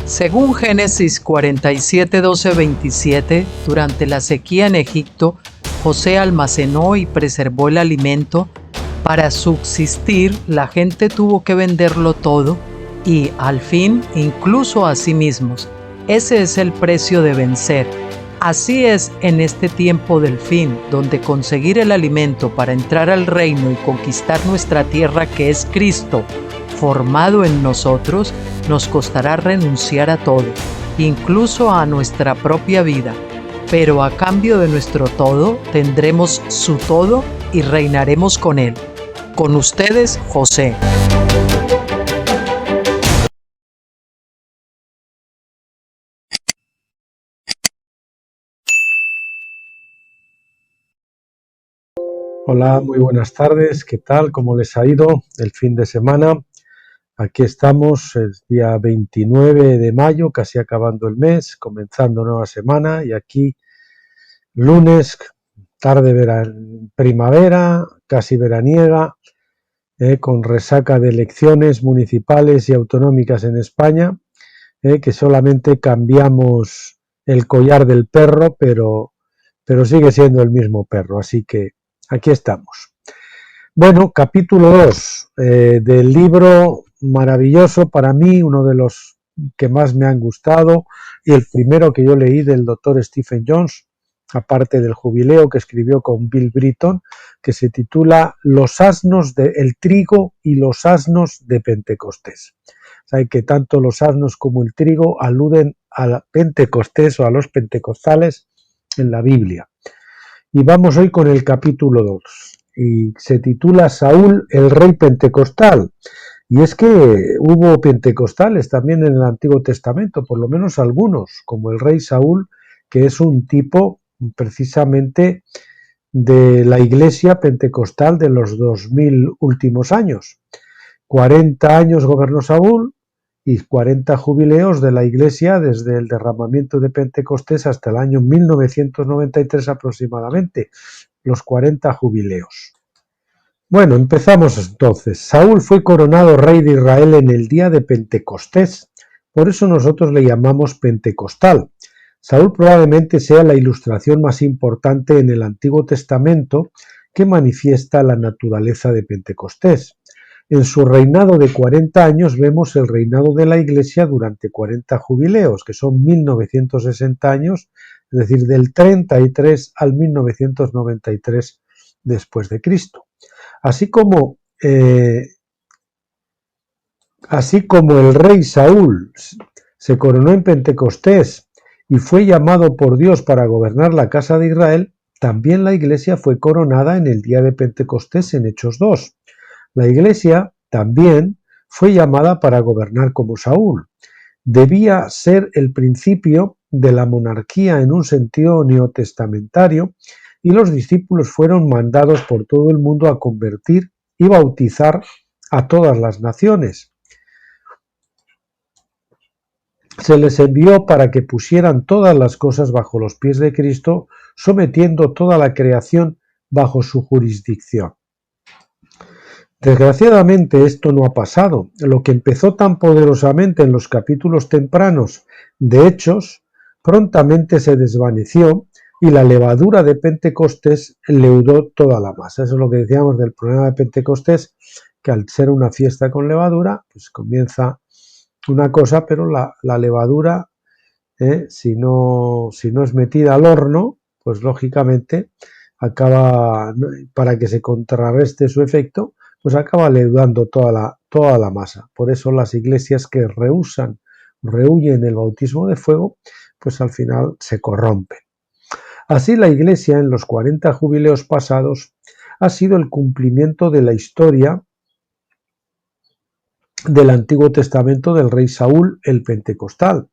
Según Génesis 47, 12, 27, durante la sequía en Egipto, José almacenó y preservó el alimento. Para subsistir, la gente tuvo que venderlo todo y, al fin, incluso a sí mismos. Ese es el precio de vencer. Así es en este tiempo del fin, donde conseguir el alimento para entrar al reino y conquistar nuestra tierra, que es Cristo, formado en nosotros, nos costará renunciar a todo, incluso a nuestra propia vida. Pero a cambio de nuestro todo, tendremos su todo y reinaremos con él. Con ustedes, José. Hola, muy buenas tardes. ¿Qué tal? ¿Cómo les ha ido el fin de semana? Aquí estamos, el día 29 de mayo, casi acabando el mes, comenzando nueva semana, y aquí lunes, primavera, casi veraniega, con resaca de elecciones municipales y autonómicas en España, que solamente cambiamos el collar del perro, pero sigue siendo el mismo perro, así que aquí estamos. Bueno, capítulo 2 del libro maravilloso, para mí, uno de los que más me han gustado, y el primero que yo leí del doctor Stephen Jones, aparte del jubileo que escribió con Bill Britton, que se titula El trigo y los asnos de Pentecostés. Saben que tanto los asnos como el trigo aluden a Pentecostés o a los pentecostales en la Biblia. Y vamos hoy con el capítulo 2. Y se titula Saúl, el rey pentecostal. Y es que hubo pentecostales también en el Antiguo Testamento, por lo menos algunos, como el rey Saúl, que es un tipo precisamente de la iglesia pentecostal de los 2000 últimos años. 40 años gobernó Saúl y 40 jubileos de la iglesia desde el derramamiento de Pentecostés hasta el año 1993 aproximadamente, los 40 jubileos. Bueno, empezamos entonces. Saúl fue coronado rey de Israel en el día de Pentecostés, por eso nosotros le llamamos pentecostal. Saúl probablemente sea la ilustración más importante en el Antiguo Testamento que manifiesta la naturaleza de Pentecostés. En su reinado de 40 años vemos el reinado de la Iglesia durante 40 jubileos, que son 1960 años, es decir, del 33 al 1993 después de Cristo. Así como el rey Saúl se coronó en Pentecostés y fue llamado por Dios para gobernar la casa de Israel, también la Iglesia fue coronada en el día de Pentecostés en Hechos 2. La Iglesia también fue llamada para gobernar como Saúl. Debía ser el principio de la monarquía en un sentido neotestamentario, y los discípulos fueron mandados por todo el mundo a convertir y bautizar a todas las naciones. Se les envió para que pusieran todas las cosas bajo los pies de Cristo, sometiendo toda la creación bajo su jurisdicción. Desgraciadamente esto no ha pasado. Lo que empezó tan poderosamente en los capítulos tempranos de Hechos, prontamente se desvaneció y la levadura de Pentecostés leudó toda la masa. Eso es lo que decíamos del problema de Pentecostés, que al ser una fiesta con levadura, pues comienza una cosa, pero la levadura, si no es metida al horno, pues lógicamente acaba, para que se contrarreste su efecto, pues acaba leudando toda la masa. Por eso las iglesias que rehuyen el bautismo de fuego, pues al final se corrompen. Así la iglesia en los 40 jubileos pasados ha sido el cumplimiento de la historia del Antiguo Testamento del rey Saúl, el pentecostal.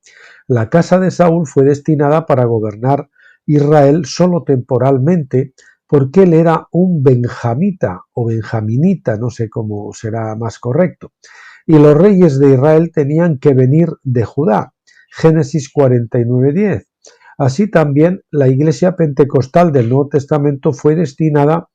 La casa de Saúl fue destinada para gobernar Israel solo temporalmente, porque él era un benjamita o benjaminita, no sé cómo será más correcto, y los reyes de Israel tenían que venir de Judá. Génesis 49:10. Así también la iglesia pentecostal del Nuevo Testamento fue destinada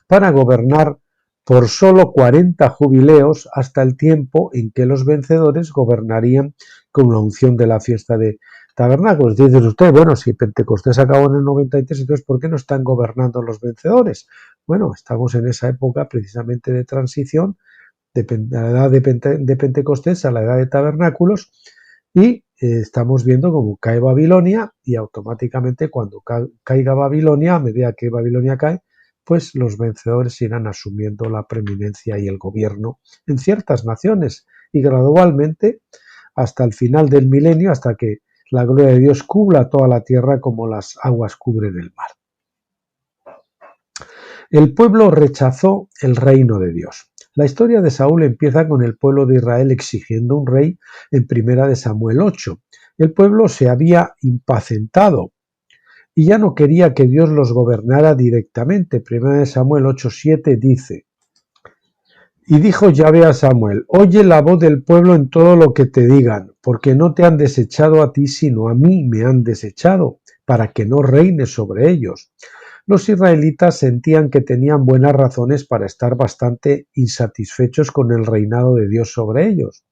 para gobernar por solo 40 jubileos hasta el tiempo en que los vencedores gobernarían con la unción de la fiesta de tabernáculos. Dice usted, bueno, si Pentecostés acabó en el 93, entonces ¿por qué no están gobernando los vencedores? Bueno, estamos en esa época precisamente de transición, de la edad de Pentecostés a la edad de tabernáculos, y estamos viendo cómo cae Babilonia, y automáticamente cuando caiga Babilonia, a medida que Babilonia cae, pues los vencedores irán asumiendo la preeminencia y el gobierno en ciertas naciones, y gradualmente hasta el final del milenio, hasta que la gloria de Dios cubra toda la tierra como las aguas cubren el mar. El pueblo rechazó el reino de Dios. La historia de Saúl empieza con el pueblo de Israel exigiendo un rey en 1 Samuel 8. El pueblo se había impacientado y ya no quería que Dios los gobernara directamente. 1 Samuel 8:7 dice: y dijo Yahvé a Samuel: oye la voz del pueblo en todo lo que te digan, porque no te han desechado a ti, sino a mí me han desechado, para que no reines sobre ellos. Los israelitas sentían que tenían buenas razones para estar bastante insatisfechos con el reinado de Dios sobre ellos.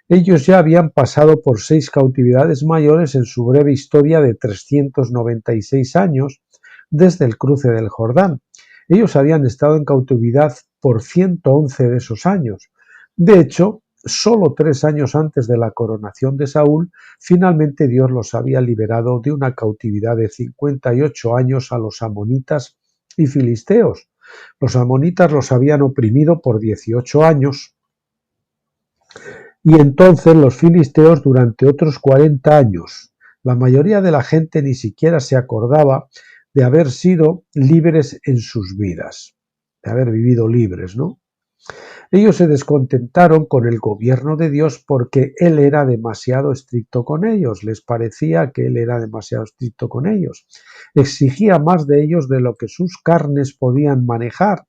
Ellos ya habían pasado por 6 cautividades mayores en su breve historia de 396 años desde el cruce del Jordán. Ellos habían estado en cautividad por 111 de esos años. De hecho, solo 3 años antes de la coronación de Saúl, finalmente Dios los había liberado de una cautividad de 58 años a los amonitas y filisteos. Los amonitas los habían oprimido por 18 años y entonces los filisteos durante otros 40 años. La mayoría de la gente ni siquiera se acordaba de haber sido libres en sus vidas, de haber vivido libres, ¿no? Ellos se descontentaron con el gobierno de Dios porque Él era demasiado estricto con ellos, les parecía que Él era demasiado estricto con ellos. Exigía más de ellos de lo que sus carnes podían manejar,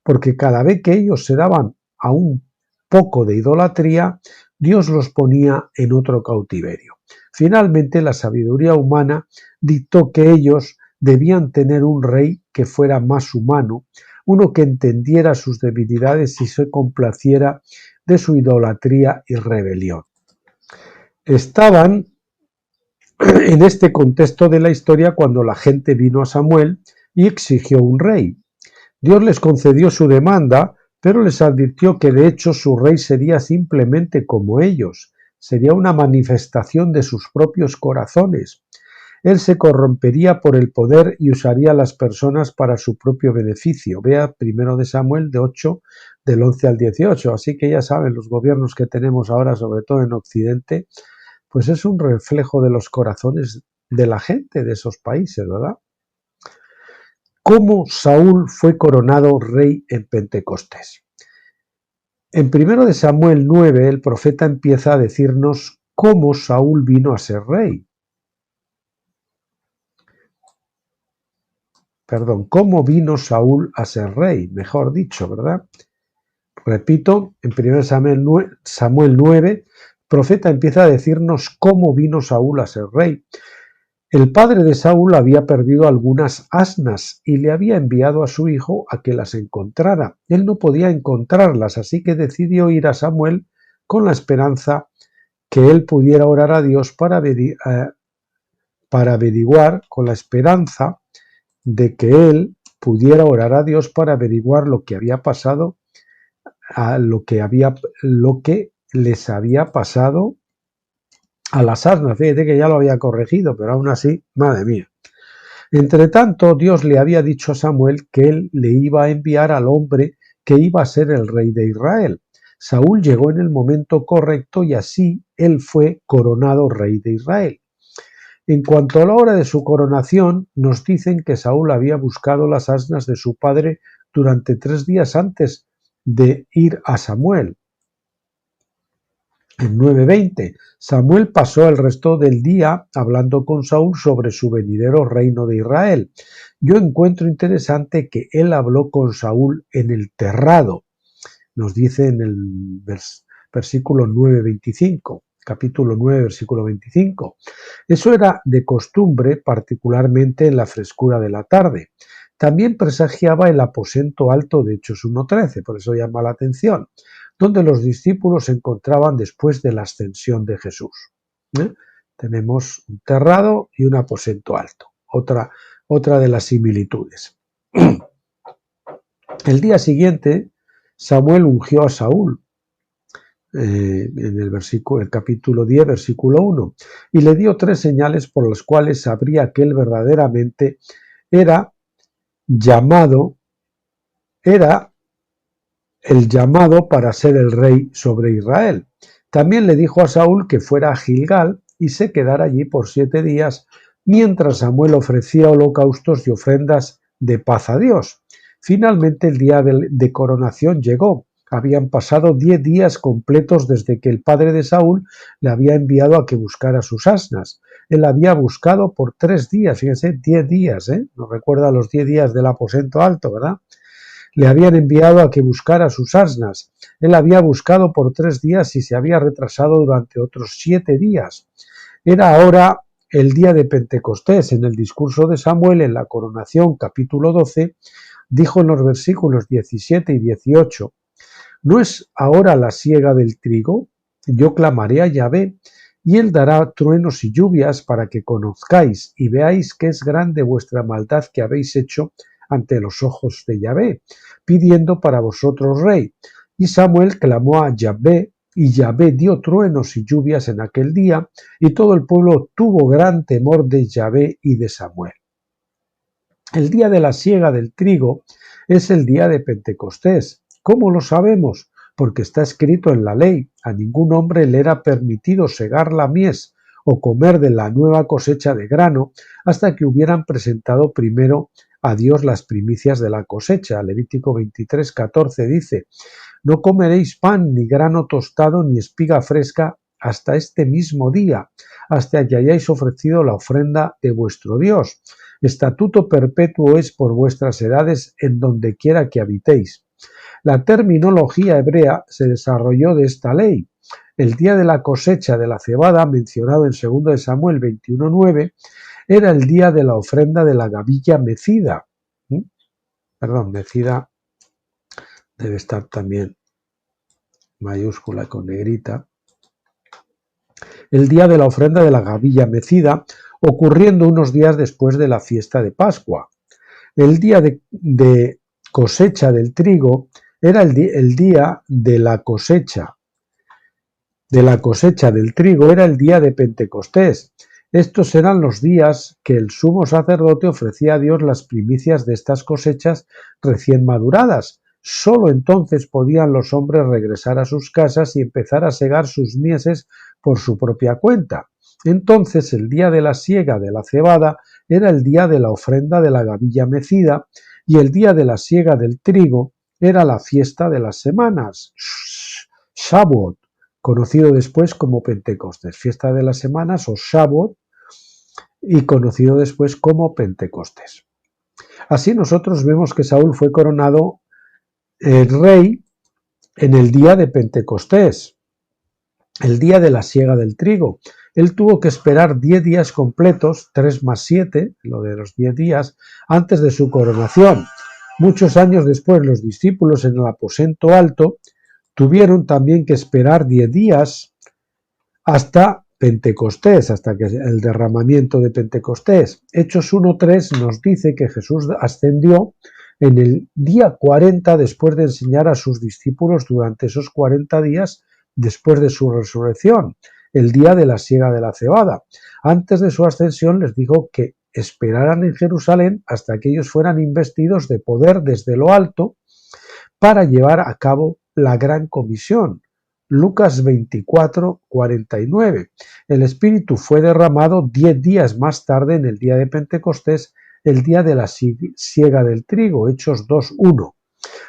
porque cada vez que ellos se daban a un poco de idolatría, Dios los ponía en otro cautiverio. Finalmente, la sabiduría humana dictó que ellos debían tener un rey que fuera más humano, uno que entendiera sus debilidades y se complaciera de su idolatría y rebelión. Estaban en este contexto de la historia cuando la gente vino a Samuel y exigió un rey. Dios les concedió su demanda, pero les advirtió que de hecho su rey sería simplemente como ellos, sería una manifestación de sus propios corazones. Él se corrompería por el poder y usaría a las personas para su propio beneficio. Vea 1 Samuel de 8, del 11 al 18. Así que ya saben, los gobiernos que tenemos ahora, sobre todo en Occidente, pues es un reflejo de los corazones de la gente de esos países, ¿verdad? ¿Cómo Saúl fue coronado rey en Pentecostés? En 1 Samuel 9, el profeta empieza a decirnos cómo Saúl vino a ser rey. Cómo vino Saúl a ser rey, mejor dicho, ¿verdad? Repito, en 1 Samuel 9, el profeta empieza a decirnos cómo vino Saúl a ser rey. El padre de Saúl había perdido algunas asnas y le había enviado a su hijo a que las encontrara. Él no podía encontrarlas, así que decidió ir a Samuel con la esperanza que él pudiera orar a Dios para averiguar, con la esperanza de que él pudiera orar a Dios para averiguar lo que había pasado, lo que les había pasado a las asnas. Fíjate que ya lo había corregido, pero aún así, madre mía. Entre tanto, Dios le había dicho a Samuel que él le iba a enviar al hombre que iba a ser el rey de Israel. Saúl llegó en el momento correcto y así él fue coronado rey de Israel. En cuanto a la hora de su coronación, nos dicen que Saúl había buscado las asnas de su padre durante 3 días antes de ir a Samuel. En 9:20, Samuel pasó el resto del día hablando con Saúl sobre su venidero reino de Israel. Yo encuentro interesante que él habló con Saúl en el terrado, nos dice en el versículo 9:25. Capítulo 9, versículo 25. Eso era de costumbre, particularmente en la frescura de la tarde. También presagiaba el aposento alto de Hechos 1:13, por eso llama la atención. donde los discípulos se encontraban después de la ascensión de Jesús. Tenemos un terrado y un aposento alto, otra de las similitudes. El día siguiente, Samuel ungió a Saúl, en el capítulo 10, versículo 1, y le dio 3 señales por las cuales sabría que él verdaderamente era el llamado para ser el rey sobre Israel. También le dijo a Saúl que fuera a Gilgal y se quedara allí por 7 días, mientras Samuel ofrecía holocaustos y ofrendas de paz a Dios. Finalmente el día de coronación llegó. Habían pasado 10 días completos desde que el padre de Saúl le había enviado a que buscara sus asnas. Él había buscado por 3 días, fíjense, 10 días, nos recuerda los 10 días del aposento alto, ¿verdad? Le habían enviado a que buscara sus asnas. Él había buscado por 3 días y se había retrasado durante otros 7 días. Era ahora el día de Pentecostés. En el discurso de Samuel en la coronación, capítulo 12, dijo en los versículos 17 y 18, ¿no es ahora la siega del trigo? Yo clamaré a Yahvé, y él dará truenos y lluvias para que conozcáis y veáis que es grande vuestra maldad que habéis hecho ante los ojos de Yahvé, pidiendo para vosotros rey. Y Samuel clamó a Yahvé, y Yahvé dio truenos y lluvias en aquel día, y todo el pueblo tuvo gran temor de Yahvé y de Samuel. El día de la siega del trigo es el día de Pentecostés. ¿Cómo lo sabemos? Porque está escrito en la ley: a ningún hombre le era permitido segar la mies o comer de la nueva cosecha de grano hasta que hubieran presentado primero a Dios las primicias de la cosecha. Levítico 23:14 dice: no comeréis pan, ni grano tostado, ni espiga fresca hasta este mismo día, hasta que hayáis ofrecido la ofrenda de vuestro Dios. Estatuto perpetuo es por vuestras edades en donde quiera que habitéis. La terminología hebrea se desarrolló de esta ley. El día de la cosecha de la cebada, mencionado en 2 de Samuel 21:9, era el día de la ofrenda de la gavilla mecida. Mecida debe estar también mayúscula con negrita. El día de la ofrenda de la gavilla mecida, ocurriendo unos días después de la fiesta de Pascua. El día de cosecha del trigo era el día de la cosecha del trigo, era el día de Pentecostés. Estos eran los días que el sumo sacerdote ofrecía a Dios las primicias de estas cosechas recién maduradas. Solo entonces podían los hombres regresar a sus casas y empezar a segar sus mieses por su propia cuenta. Entonces el día de la siega de la cebada era el día de la ofrenda de la gavilla mecida, y el día de la siega del trigo era la fiesta de las semanas, Shavuot, conocido después como Pentecostés, fiesta de las semanas o Shavuot, y conocido después como Pentecostés. Así nosotros vemos que Saúl fue coronado el rey en el día de Pentecostés, el día de la siega del trigo. Él tuvo que esperar 10 días completos, 3 más 7, lo de los 10 días, antes de su coronación. Muchos años después, los discípulos en el aposento alto tuvieron también que esperar 10 días hasta Pentecostés, hasta que el derramamiento de Pentecostés. Hechos 1:3 nos dice que Jesús ascendió en el día 40 después de enseñar a sus discípulos durante esos 40 días después de su resurrección, el día de la siega de la cebada. Antes de su ascensión les dijo que esperaran en Jerusalén hasta que ellos fueran investidos de poder desde lo alto para llevar a cabo la gran comisión. Lucas 24:49. El Espíritu fue derramado 10 días más tarde, en el día de Pentecostés, el día de la siega del trigo, Hechos 2:1.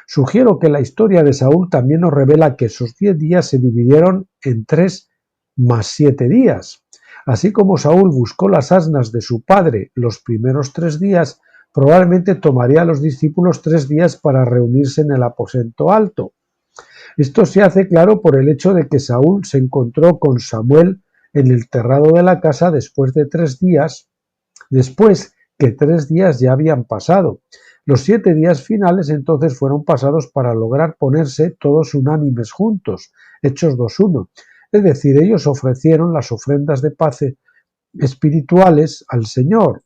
Sugiero que la historia de Saúl también nos revela que esos 10 días se dividieron en 3 más 7 días. Así como Saúl buscó las asnas de su padre los primeros 3 días, probablemente tomaría a los discípulos 3 días para reunirse en el aposento alto. Esto se hace claro por el hecho de que Saúl se encontró con Samuel en el terrado de la casa después que 3 días ya habían pasado. Los 7 días finales entonces fueron pasados para lograr ponerse todos unánimes juntos, Hechos 2:1. Es decir, ellos ofrecieron las ofrendas de paz espirituales al Señor,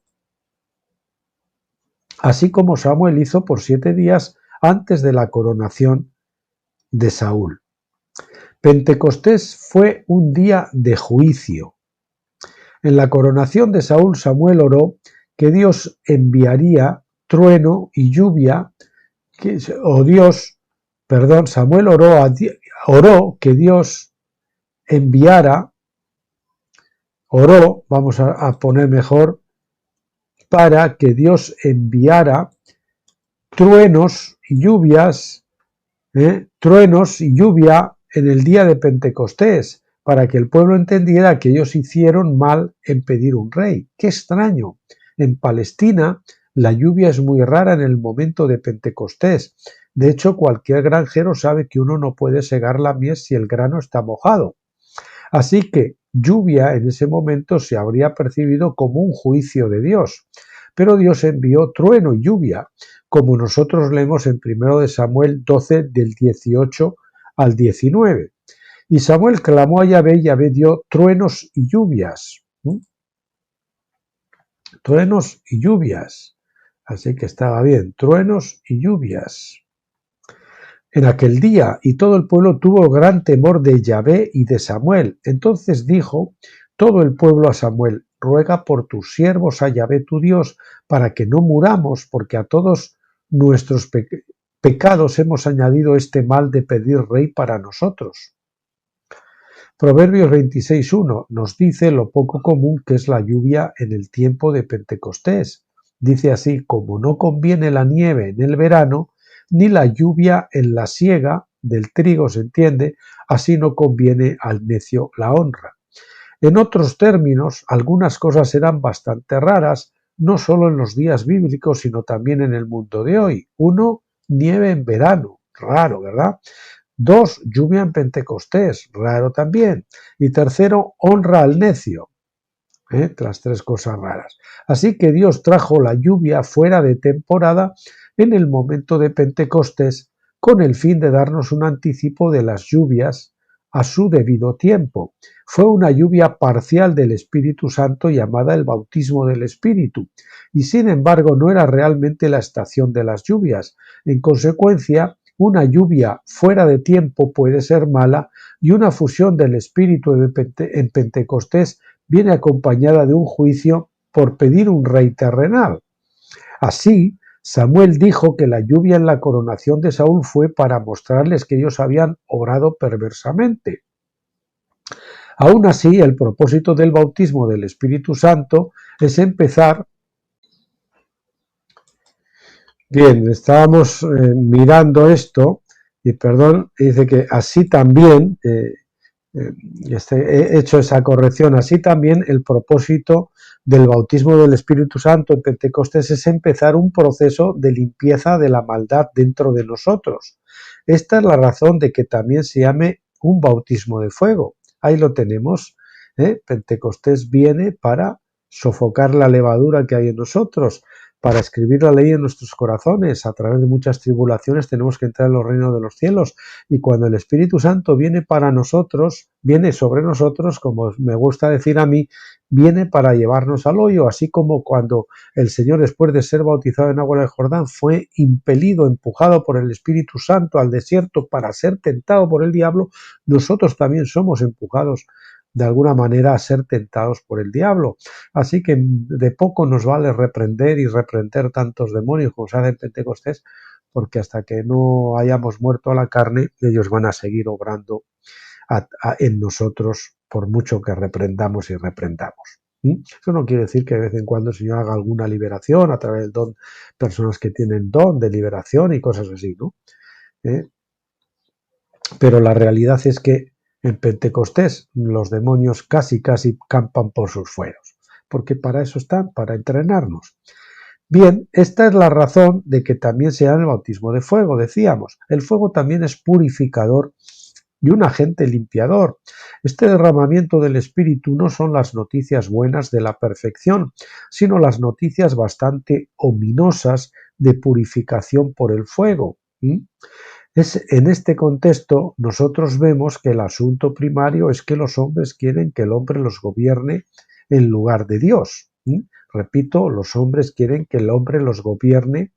así como Samuel hizo por 7 días antes de la coronación de Saúl. Pentecostés fue un día de juicio. En la coronación de Saúl, Samuel oró que Dios enviaría trueno y lluvia, Samuel oró que Dios enviara, vamos a poner mejor, para que Dios enviara truenos y lluvias, truenos y lluvia en el día de Pentecostés, para que el pueblo entendiera que ellos hicieron mal en pedir un rey. ¡Qué extraño! En Palestina la lluvia es muy rara en el momento de Pentecostés. De hecho, cualquier granjero sabe que uno no puede segar la mies si el grano está mojado. Así que lluvia en ese momento se habría percibido como un juicio de Dios. Pero Dios envió trueno y lluvia, como nosotros leemos en 1 Samuel 12 del 18 al 19. Y Samuel clamó a Yahvé y Yahvé dio truenos y lluvias. Truenos y lluvias. Así que estaba bien, truenos y lluvias. En aquel día, y todo el pueblo tuvo gran temor de Yahvé y de Samuel. Entonces dijo todo el pueblo a Samuel: ruega por tus siervos a Yahvé tu Dios, para que no muramos, porque a todos nuestros pecados hemos añadido este mal de pedir rey para nosotros. Proverbios 26:1 nos dice lo poco común que es la lluvia en el tiempo de Pentecostés. Dice así: como no conviene la nieve en el verano, ni la lluvia en la siega del trigo, se entiende, así no conviene al necio la honra. En otros términos, algunas cosas eran bastante raras, no solo en los días bíblicos, sino también en el mundo de hoy. 1, nieve en verano, raro, ¿verdad? 2, lluvia en Pentecostés, raro también. Y 3, honra al necio. Las 3 cosas raras. Así que Dios trajo la lluvia fuera de temporada en el momento de Pentecostés, con el fin de darnos un anticipo de las lluvias a su debido tiempo. Fue una lluvia parcial del Espíritu Santo llamada el bautismo del Espíritu, y sin embargo no era realmente la estación de las lluvias. En consecuencia, una lluvia fuera de tiempo puede ser mala, y una fusión del Espíritu en Pentecostés viene acompañada de un juicio por pedir un rey terrenal. Así, Samuel dijo que la lluvia en la coronación de Saúl fue para mostrarles que ellos habían obrado perversamente. Aún así, el propósito del bautismo del Espíritu Santo es empezar. Bien, estábamos mirando esto y dice que así también, he hecho esa corrección, así también el propósito del bautismo del Espíritu Santo en Pentecostés es empezar un proceso de limpieza de la maldad dentro de nosotros. Esta es la razón de que también se llame un bautismo de fuego. Ahí lo tenemos. Pentecostés viene para sofocar la levadura que hay en nosotros, para escribir la ley en nuestros corazones. A través de muchas tribulaciones tenemos que entrar en los reinos de los cielos, y cuando el Espíritu Santo viene para nosotros, viene sobre nosotros, como me gusta decir a mí, viene para llevarnos al hoyo, así como cuando el Señor, después de ser bautizado en agua del Jordán, fue impelido, empujado por el Espíritu Santo al desierto para ser tentado por el diablo. Nosotros también somos empujados de alguna manera a ser tentados por el diablo. Así que de poco nos vale reprender y reprender tantos demonios como se hace en Pentecostés, porque hasta que no hayamos muerto a la carne, ellos van a seguir obrando en nosotros, por mucho que reprendamos y reprendamos. Eso no quiere decir que de vez en cuando el Señor haga alguna liberación a través del don, personas que tienen don de liberación y cosas así, ¿no? Pero la realidad es que en Pentecostés los demonios casi campan por sus fueros, porque para eso están, para entrenarnos. Bien, esta es la razón de que también sea el bautismo de fuego, decíamos. El fuego también es purificador y un agente limpiador. Este derramamiento del Espíritu no son las noticias buenas de la perfección, sino las noticias bastante ominosas de purificación por el fuego. En este contexto nosotros vemos que el asunto primario es que los hombres quieren que el hombre los gobierne en lugar de Dios. Repito, los hombres quieren que el hombre los gobierne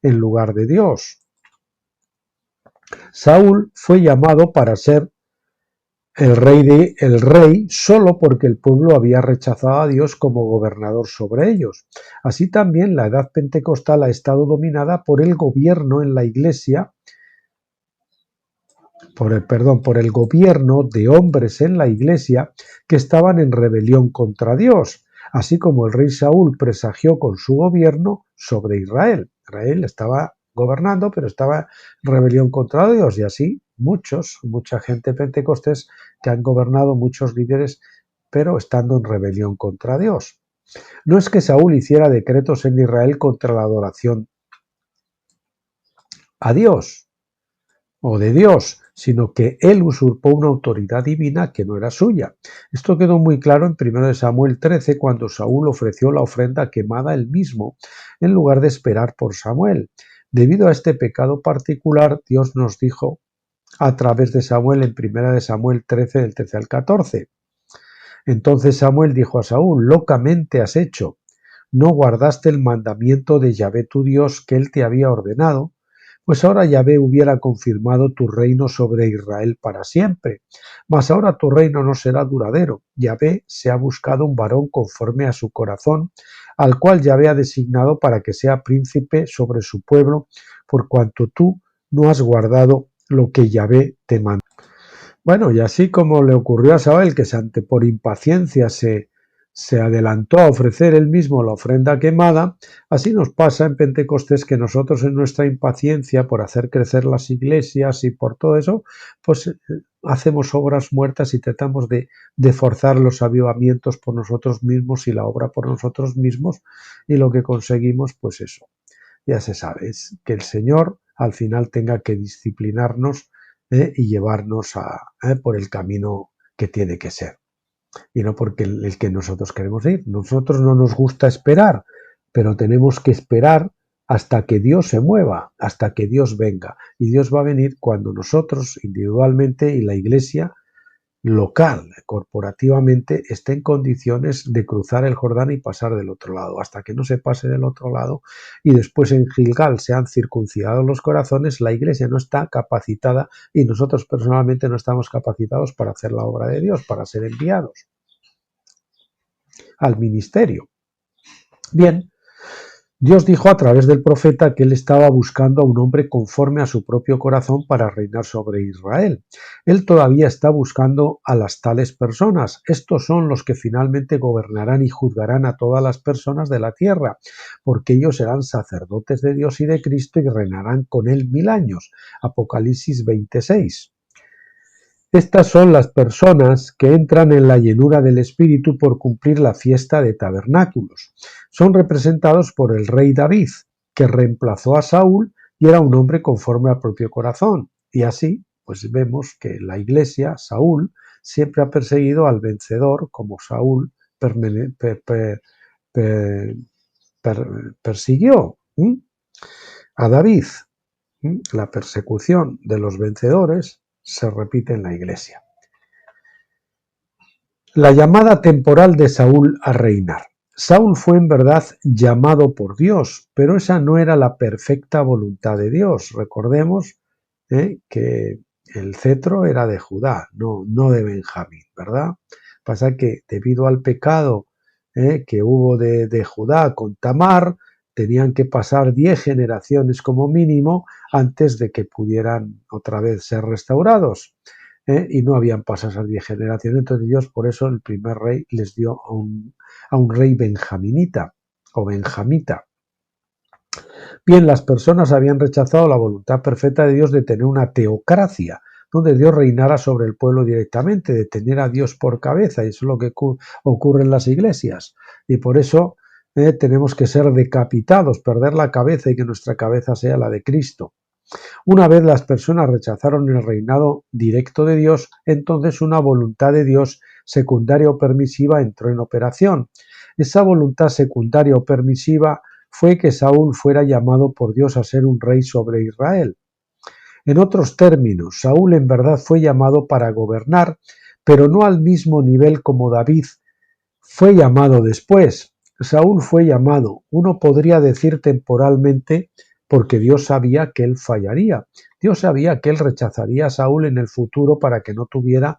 en lugar de Dios. Saúl fue llamado para ser el rey solo porque el pueblo había rechazado a Dios como gobernador sobre ellos. Así también la edad pentecostal ha estado dominada por el gobierno en la iglesia, por el gobierno de hombres en la iglesia que estaban en rebelión contra Dios, así como el rey Saúl presagió con su gobierno sobre Israel. Israel estaba gobernando, pero estaba en rebelión contra Dios, y así mucha gente pentecostés que han gobernado, muchos líderes, pero estando en rebelión contra Dios. No es que Saúl hiciera decretos en Israel contra la adoración a Dios o de Dios, sino que él usurpó una autoridad divina que no era suya. Esto quedó muy claro en 1 Samuel 13, cuando Saúl ofreció la ofrenda quemada él mismo, en lugar de esperar por Samuel. Debido a este pecado particular, Dios nos dijo a través de Samuel en 1 Samuel 13, del 13 al 14. Entonces Samuel dijo a Saúl: locamente has hecho, no guardaste el mandamiento de Yahvé tu Dios que él te había ordenado, pues ahora Yahvé hubiera confirmado tu reino sobre Israel para siempre. Mas ahora tu reino no será duradero. Yahvé se ha buscado un varón conforme a su corazón, al cual Yahvé ha designado para que sea príncipe sobre su pueblo, por cuanto tú no has guardado lo que Yahvé te mandó. Bueno, y así como le ocurrió a Saúl, que por impaciencia se adelantó a ofrecer él mismo la ofrenda quemada, así nos pasa en Pentecostés, que nosotros en nuestra impaciencia por hacer crecer las iglesias y por todo eso, pues hacemos obras muertas y tratamos de forzar los avivamientos por nosotros mismos y la obra por nosotros mismos, y lo que conseguimos, pues eso, ya se sabe, es que el Señor al final tenga que disciplinarnos y llevarnos por el camino que tiene que ser, y no porque el que nosotros queremos ir. Nosotros no nos gusta esperar, pero tenemos que esperar hasta que Dios se mueva, hasta que Dios venga. Y Dios va a venir cuando nosotros individualmente y la iglesia local, corporativamente, esté en condiciones de cruzar el Jordán y pasar del otro lado. Hasta que no se pase del otro lado y después en Gilgal se han circuncidado los corazones, la iglesia no está capacitada, y nosotros personalmente no estamos capacitados para hacer la obra de Dios, para ser enviados al ministerio. Bien, Dios dijo a través del profeta que él estaba buscando a un hombre conforme a su propio corazón para reinar sobre Israel. Él todavía está buscando a las tales personas. Estos son los que finalmente gobernarán y juzgarán a todas las personas de la tierra, porque ellos serán sacerdotes de Dios y de Cristo y reinarán con él 1000 años. Apocalipsis 26. Estas son las personas que entran en la llenura del Espíritu por cumplir la fiesta de tabernáculos. Son representados por el rey David, que reemplazó a Saúl y era un hombre conforme al propio corazón. Y así, pues vemos que la iglesia, Saúl, siempre ha perseguido al vencedor, como Saúl persiguió a David. La persecución de los vencedores se repite en la iglesia. La llamada temporal de Saúl a reinar. Saúl fue en verdad llamado por Dios, pero esa no era la perfecta voluntad de Dios. Recordemos que el cetro era de Judá, no de Benjamín, ¿verdad? Pasa que debido al pecado que hubo de Judá con Tamar, tenían que pasar 10 generaciones como mínimo antes de que pudieran otra vez ser restaurados. Y no habían pasado esas 10 generaciones, entonces Dios por eso el primer rey les dio a un rey benjaminita o benjamita. Bien, las personas habían rechazado la voluntad perfecta de Dios de tener una teocracia, donde Dios reinara sobre el pueblo directamente, de tener a Dios por cabeza, y eso es lo que ocurre en las iglesias. Y por eso tenemos que ser decapitados, perder la cabeza y que nuestra cabeza sea la de Cristo. Una vez las personas rechazaron el reinado directo de Dios, entonces una voluntad de Dios secundaria o permisiva entró en operación. Esa voluntad secundaria o permisiva fue que Saúl fuera llamado por Dios a ser un rey sobre Israel. En otros términos, Saúl en verdad fue llamado para gobernar, pero no al mismo nivel como David fue llamado después. Saúl fue llamado, uno podría decir temporalmente, porque Dios sabía que él fallaría. Dios sabía que él rechazaría a Saúl en el futuro para que no tuviera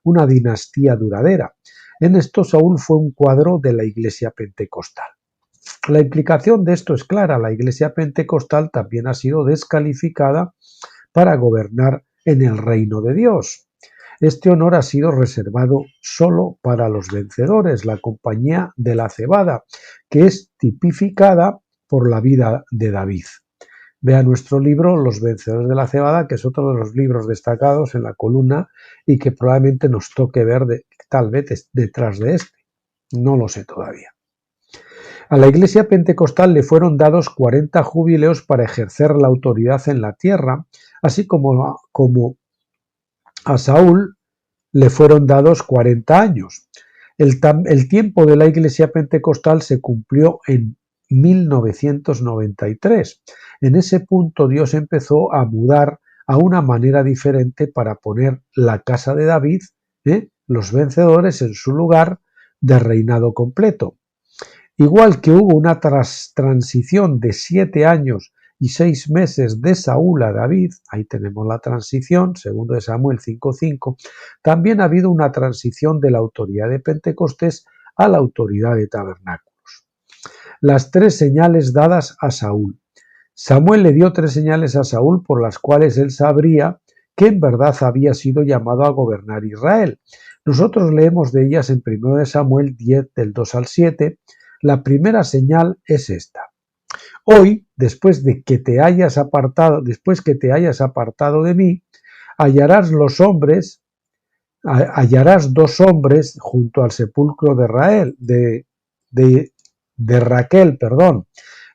una dinastía duradera. En esto Saúl fue un cuadro de la iglesia pentecostal. La implicación de esto es clara. La iglesia pentecostal también ha sido descalificada para gobernar en el reino de Dios. Este honor ha sido reservado solo para los vencedores, la compañía de la cebada, que es tipificada por la vida de David. Vea nuestro libro Los vencedores de la cebada, que es otro de los libros destacados en la columna y que probablemente nos toque ver tal vez detrás de este. No lo sé todavía. A la iglesia pentecostal le fueron dados 40 jubileos para ejercer la autoridad en la tierra, así como a Saúl le fueron dados 40 años. El tiempo de la iglesia pentecostal se cumplió en 1993. En ese punto Dios empezó a mudar a una manera diferente para poner la casa de David, los vencedores, en su lugar de reinado completo. Igual que hubo una transición de 7 años y 6 meses de Saúl a David, ahí tenemos la transición, segundo de Samuel 5:5, también ha habido una transición de la autoridad de Pentecostés a la autoridad de tabernáculos. Las 3 señales dadas a Saúl. Samuel le dio 3 señales a Saúl por las cuales él sabría que en verdad había sido llamado a gobernar Israel. Nosotros leemos de ellas en 1 de Samuel 10, del 2 al 7. La primera señal es esta. Hoy, después que te hayas apartado de mí, hallarás 2 hombres junto al sepulcro de Raquel,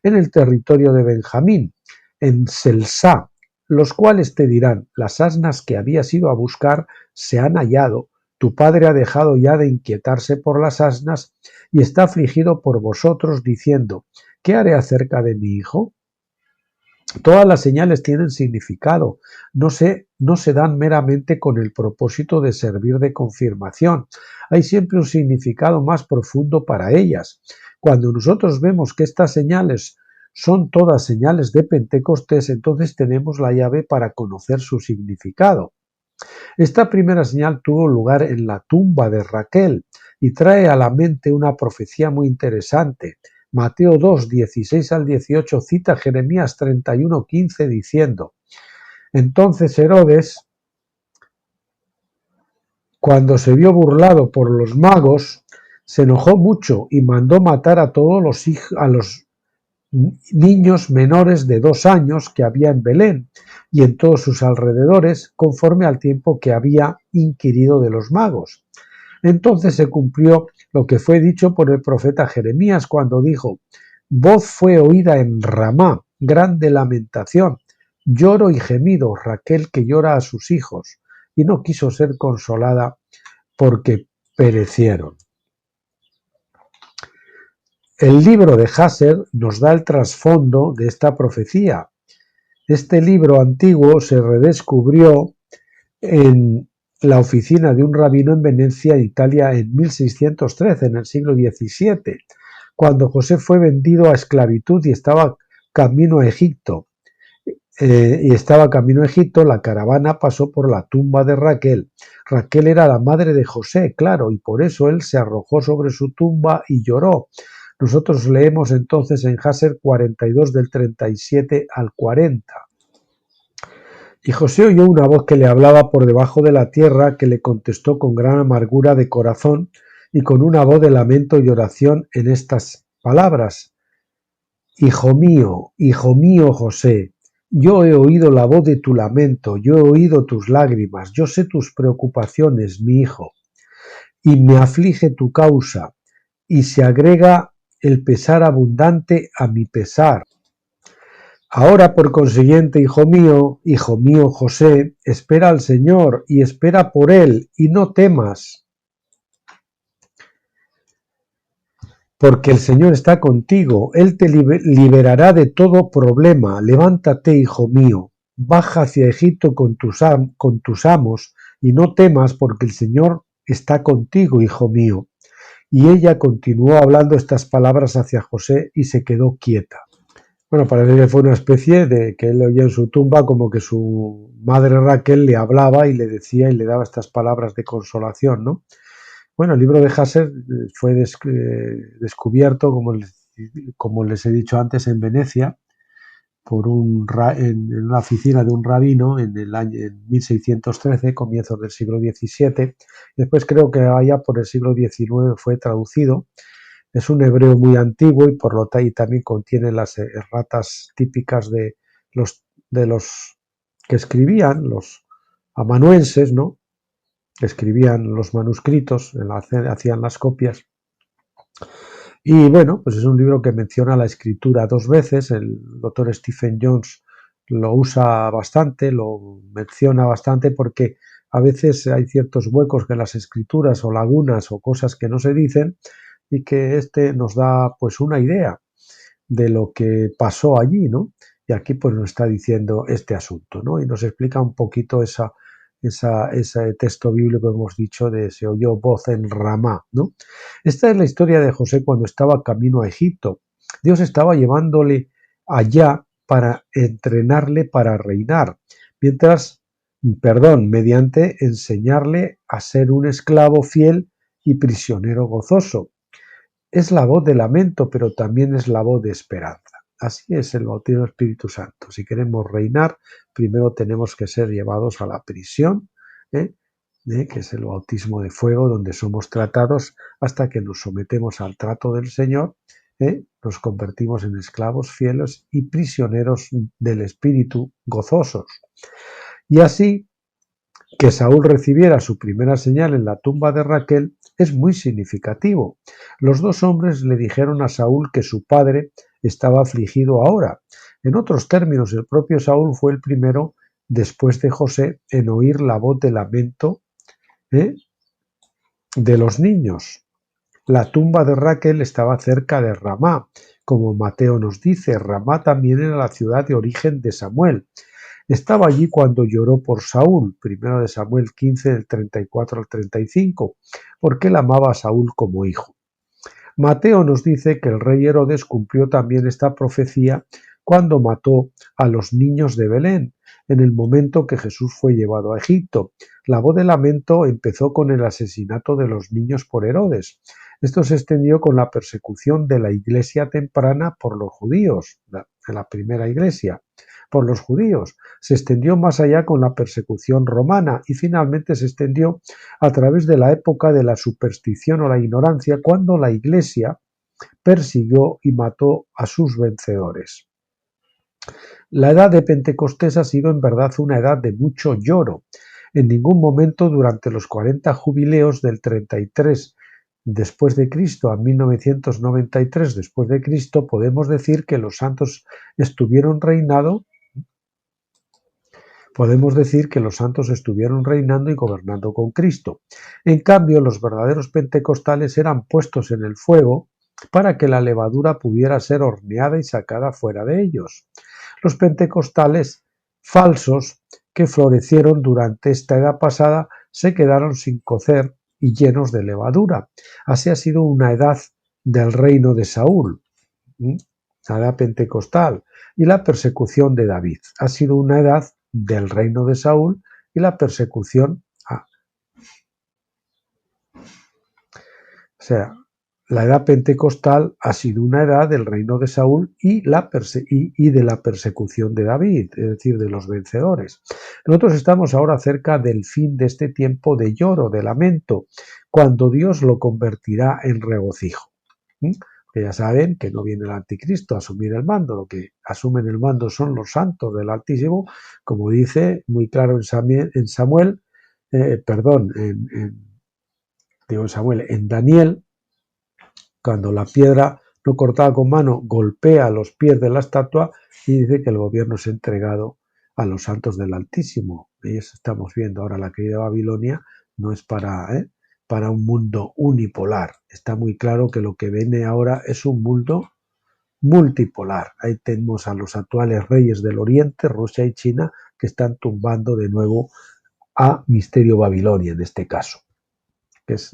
en el territorio de Benjamín, en Selsá, los cuales te dirán: las asnas que habías ido a buscar se han hallado, tu padre ha dejado ya de inquietarse por las asnas y está afligido por vosotros, diciendo: ¿qué haré acerca de mi hijo? Todas las señales tienen significado, no se dan meramente con el propósito de servir de confirmación. Hay siempre un significado más profundo para ellas. Cuando nosotros vemos que estas señales son todas señales de Pentecostés, entonces tenemos la llave para conocer su significado. Esta primera señal tuvo lugar en la tumba de Raquel y trae a la mente una profecía muy interesante. Mateo 2, 16 al 18 cita Jeremías 31, 15 diciendo: entonces Herodes, cuando se vio burlado por los magos, se enojó mucho y mandó matar a todos los niños menores de 2 años que había en Belén y en todos sus alrededores, conforme al tiempo que había inquirido de los magos. Entonces se cumplió lo que fue dicho por el profeta Jeremías cuando dijo: voz fue oída en Ramá, grande lamentación, lloro y gemido, Raquel que llora a sus hijos, y no quiso ser consolada porque perecieron. El libro de Jasher nos da el trasfondo de esta profecía. Este libro antiguo se redescubrió en la oficina de un rabino en Venecia, Italia, en 1613, en el siglo XVII, cuando José fue vendido a esclavitud y estaba camino a Egipto. La caravana pasó por la tumba de Raquel. Raquel era la madre de José, claro, y por eso él se arrojó sobre su tumba y lloró. Nosotros leemos entonces en Jasher 42 del 37 al 40. Y José oyó una voz que le hablaba por debajo de la tierra, que le contestó con gran amargura de corazón y con una voz de lamento y oración en estas palabras: hijo mío, José, yo he oído la voz de tu lamento, yo he oído tus lágrimas, yo sé tus preocupaciones, mi hijo, y me aflige tu causa, y se agrega el pesar abundante a mi pesar. Ahora, por consiguiente, hijo mío José, espera al Señor y espera por Él y no temas, porque el Señor está contigo, Él te liberará de todo problema. Levántate, hijo mío, baja hacia Egipto con tus amos y no temas, porque el Señor está contigo, hijo mío. Y ella continuó hablando estas palabras hacia José y se quedó quieta. Bueno, parece que fue una especie de que él oía en su tumba como que su madre Raquel le hablaba y le decía y le daba estas palabras de consolación, ¿no? Bueno, el libro de Husserl fue descubierto, como les he dicho antes, en Venecia, en una oficina de un rabino en 1613, comienzos del siglo XVII. Después creo que allá por el siglo XIX fue traducido. Es un hebreo muy antiguo y por lo tanto también contiene las erratas típicas de los que escribían, los amanuenses, ¿no? Que escribían los manuscritos, hacían las copias. Y bueno, pues es un libro que menciona la escritura dos veces. El doctor Stephen Jones lo usa bastante, lo menciona bastante porque a veces hay ciertos huecos en las escrituras o lagunas o cosas que no se dicen y que nos da pues una idea de lo que pasó allí, ¿no? Y aquí pues nos está diciendo este asunto, ¿no? Y nos explica un poquito ese texto bíblico que hemos dicho de se oyó voz en Ramá, ¿no? Esta es la historia de José cuando estaba camino a Egipto. Dios estaba llevándole allá para entrenarle para reinar, mediante enseñarle a ser un esclavo fiel y prisionero gozoso. Es la voz de lamento, pero también es la voz de esperanza. Así es el bautismo del Espíritu Santo. Si queremos reinar, primero tenemos que ser llevados a la prisión, que es el bautismo de fuego, donde somos tratados hasta que nos sometemos al trato del Señor, nos convertimos en esclavos fieles y prisioneros del Espíritu gozosos. Y así, que Saúl recibiera su primera señal en la tumba de Raquel es muy significativo. Los dos hombres le dijeron a Saúl que su padre estaba afligido ahora. En otros términos, el propio Saúl fue el primero, después de José, en oír la voz de lamento de los niños. La tumba de Raquel estaba cerca de Ramá. Como Mateo nos dice, Ramá también era la ciudad de origen de Samuel. Estaba allí cuando lloró por Saúl, 1 de Samuel 15, del 34 al 35, porque él amaba a Saúl como hijo. Mateo nos dice que el rey Herodes cumplió también esta profecía cuando mató a los niños de Belén, en el momento que Jesús fue llevado a Egipto. La voz de lamento empezó con el asesinato de los niños por Herodes. Esto se extendió con la persecución de la iglesia temprana por los judíos, la primera iglesia, por los judíos. Se extendió más allá con la persecución romana y finalmente se extendió a través de la época de la superstición o la ignorancia, cuando la iglesia persiguió y mató a sus vencedores. La edad de Pentecostés ha sido en verdad una edad de mucho lloro. En ningún momento durante los 40 jubileos del 33 después de Cristo a 1993 después de Cristo podemos decir que los santos estuvieron reinando y gobernando con Cristo. En cambio, los verdaderos pentecostales eran puestos en el fuego para que la levadura pudiera ser horneada y sacada fuera de ellos. Los pentecostales falsos que florecieron durante esta edad pasada se quedaron sin cocer y llenos de levadura. Así ha sido una edad del reino de Saúl, la edad pentecostal, y la persecución de David. Ha sido una edad del reino de Saúl y la persecución. La edad pentecostal ha sido una edad del reino de Saúl y de la persecución de David, es decir, de los vencedores. Nosotros estamos ahora cerca del fin de este tiempo de lloro, de lamento, cuando Dios lo convertirá en regocijo. Que ya saben que no viene el anticristo a asumir el mando, lo que asumen el mando son los santos del Altísimo, como dice muy claro en Daniel, cuando la piedra no cortada con mano, golpea los pies de la estatua y dice que el gobierno es entregado a los santos del Altísimo. Y eso estamos viendo ahora, la caída de Babilonia no es para un mundo unipolar. Está muy claro que lo que viene ahora es un mundo multipolar. Ahí tenemos a los actuales reyes del Oriente, Rusia y China, que están tumbando de nuevo a Misterio Babilonia en este caso, que es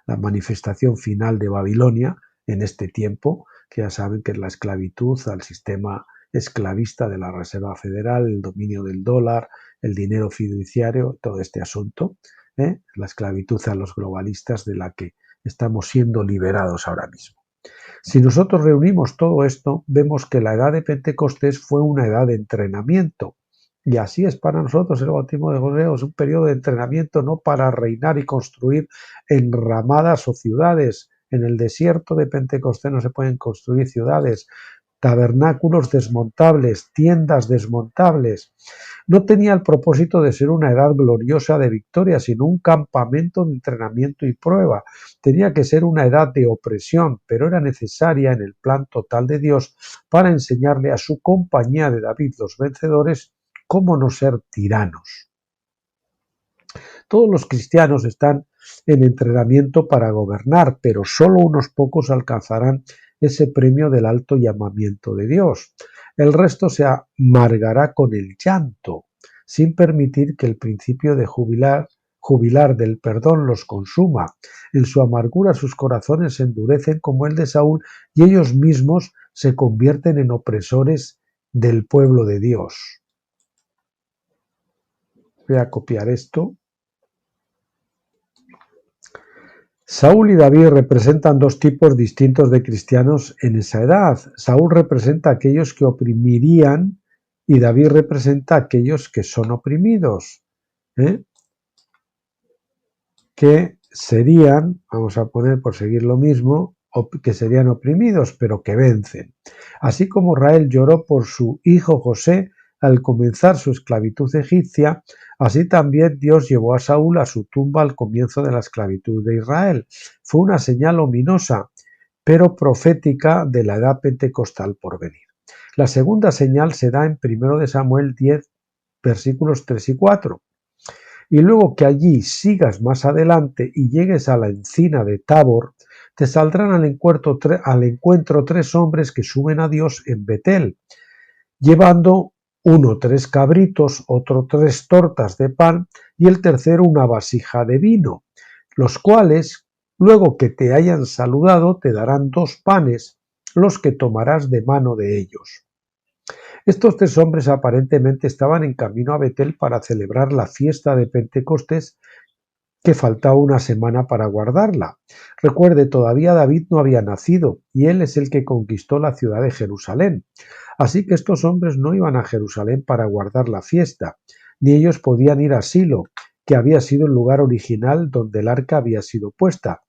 la manifestación final de Babilonia en este tiempo, que ya saben que es la esclavitud al sistema esclavista de la Reserva Federal, el dominio del dólar, el dinero fiduciario, todo este asunto, la esclavitud a los globalistas de la que estamos siendo liberados ahora mismo. Si nosotros reunimos todo esto, vemos que la edad de Pentecostés fue una edad de entrenamiento. Y así es para nosotros el bautismo de José, es un periodo de entrenamiento no para reinar y construir enramadas o ciudades. En el desierto de Pentecostés no se pueden construir ciudades, tabernáculos desmontables, tiendas desmontables. No tenía el propósito de ser una edad gloriosa de victoria, sino un campamento de entrenamiento y prueba. Tenía que ser una edad de opresión, pero era necesaria en el plan total de Dios para enseñarle a su compañía de David, los vencedores, cómo no ser tiranos. Todos los cristianos están en entrenamiento para gobernar, pero solo unos pocos alcanzarán ese premio del alto llamamiento de Dios. El resto se amargará con el llanto, sin permitir que el principio de jubilar del perdón los consuma. En su amargura sus corazones se endurecen como el de Saúl y ellos mismos se convierten en opresores del pueblo de Dios. Voy a copiar esto. Saúl y David representan dos tipos distintos de cristianos en esa edad. Saúl representa a aquellos que oprimirían y David representa a aquellos que son oprimidos, que serían, vamos a poner por seguir lo mismo, que serían oprimidos, pero que vencen. Así como Rael lloró por su hijo José al comenzar su esclavitud egipcia, así también Dios llevó a Saúl a su tumba al comienzo de la esclavitud de Israel. Fue una señal ominosa, pero profética de la edad pentecostal por venir. La segunda señal se da en 1 Samuel 10, versículos 3 y 4. Y luego que allí sigas más adelante y llegues a la encina de Tabor, te saldrán al encuentro 3 hombres que suben a Dios en Betel, llevando uno 3 cabritos, otro 3 tortas de pan y el tercero una vasija de vino, los cuales, luego que te hayan saludado, te darán 2 panes, los que tomarás de mano de ellos. Estos 3 hombres aparentemente estaban en camino a Betel para celebrar la fiesta de Pentecostés, que faltaba una semana para guardarla. Recuerde, todavía David no había nacido y él es el que conquistó la ciudad de Jerusalén. Así que estos hombres no iban a Jerusalén para guardar la fiesta, ni ellos podían ir a Silo, que había sido el lugar original donde el arca había sido puesta.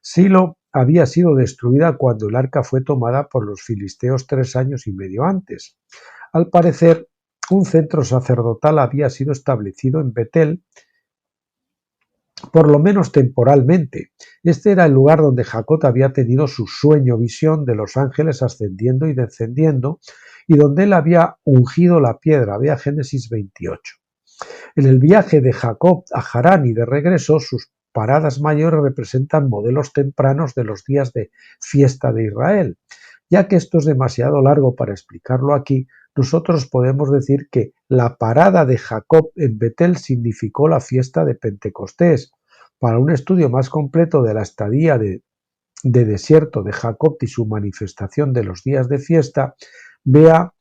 Silo había sido destruida cuando el arca fue tomada por los filisteos 3 años y medio antes. Al parecer, un centro sacerdotal había sido establecido en Betel, por lo menos temporalmente. Este era el lugar donde Jacob había tenido su sueño-visión de los ángeles ascendiendo y descendiendo, y donde él había ungido la piedra. Vea Génesis 28. En el viaje de Jacob a Harán y de regreso, sus paradas mayores representan modelos tempranos de los días de fiesta de Israel. Ya que esto es demasiado largo para explicarlo aquí, nosotros podemos decir que la parada de Jacob en Betel significó la fiesta de Pentecostés. Para un estudio más completo de la estadía de desierto de Jacob y su manifestación de los días de fiesta, vea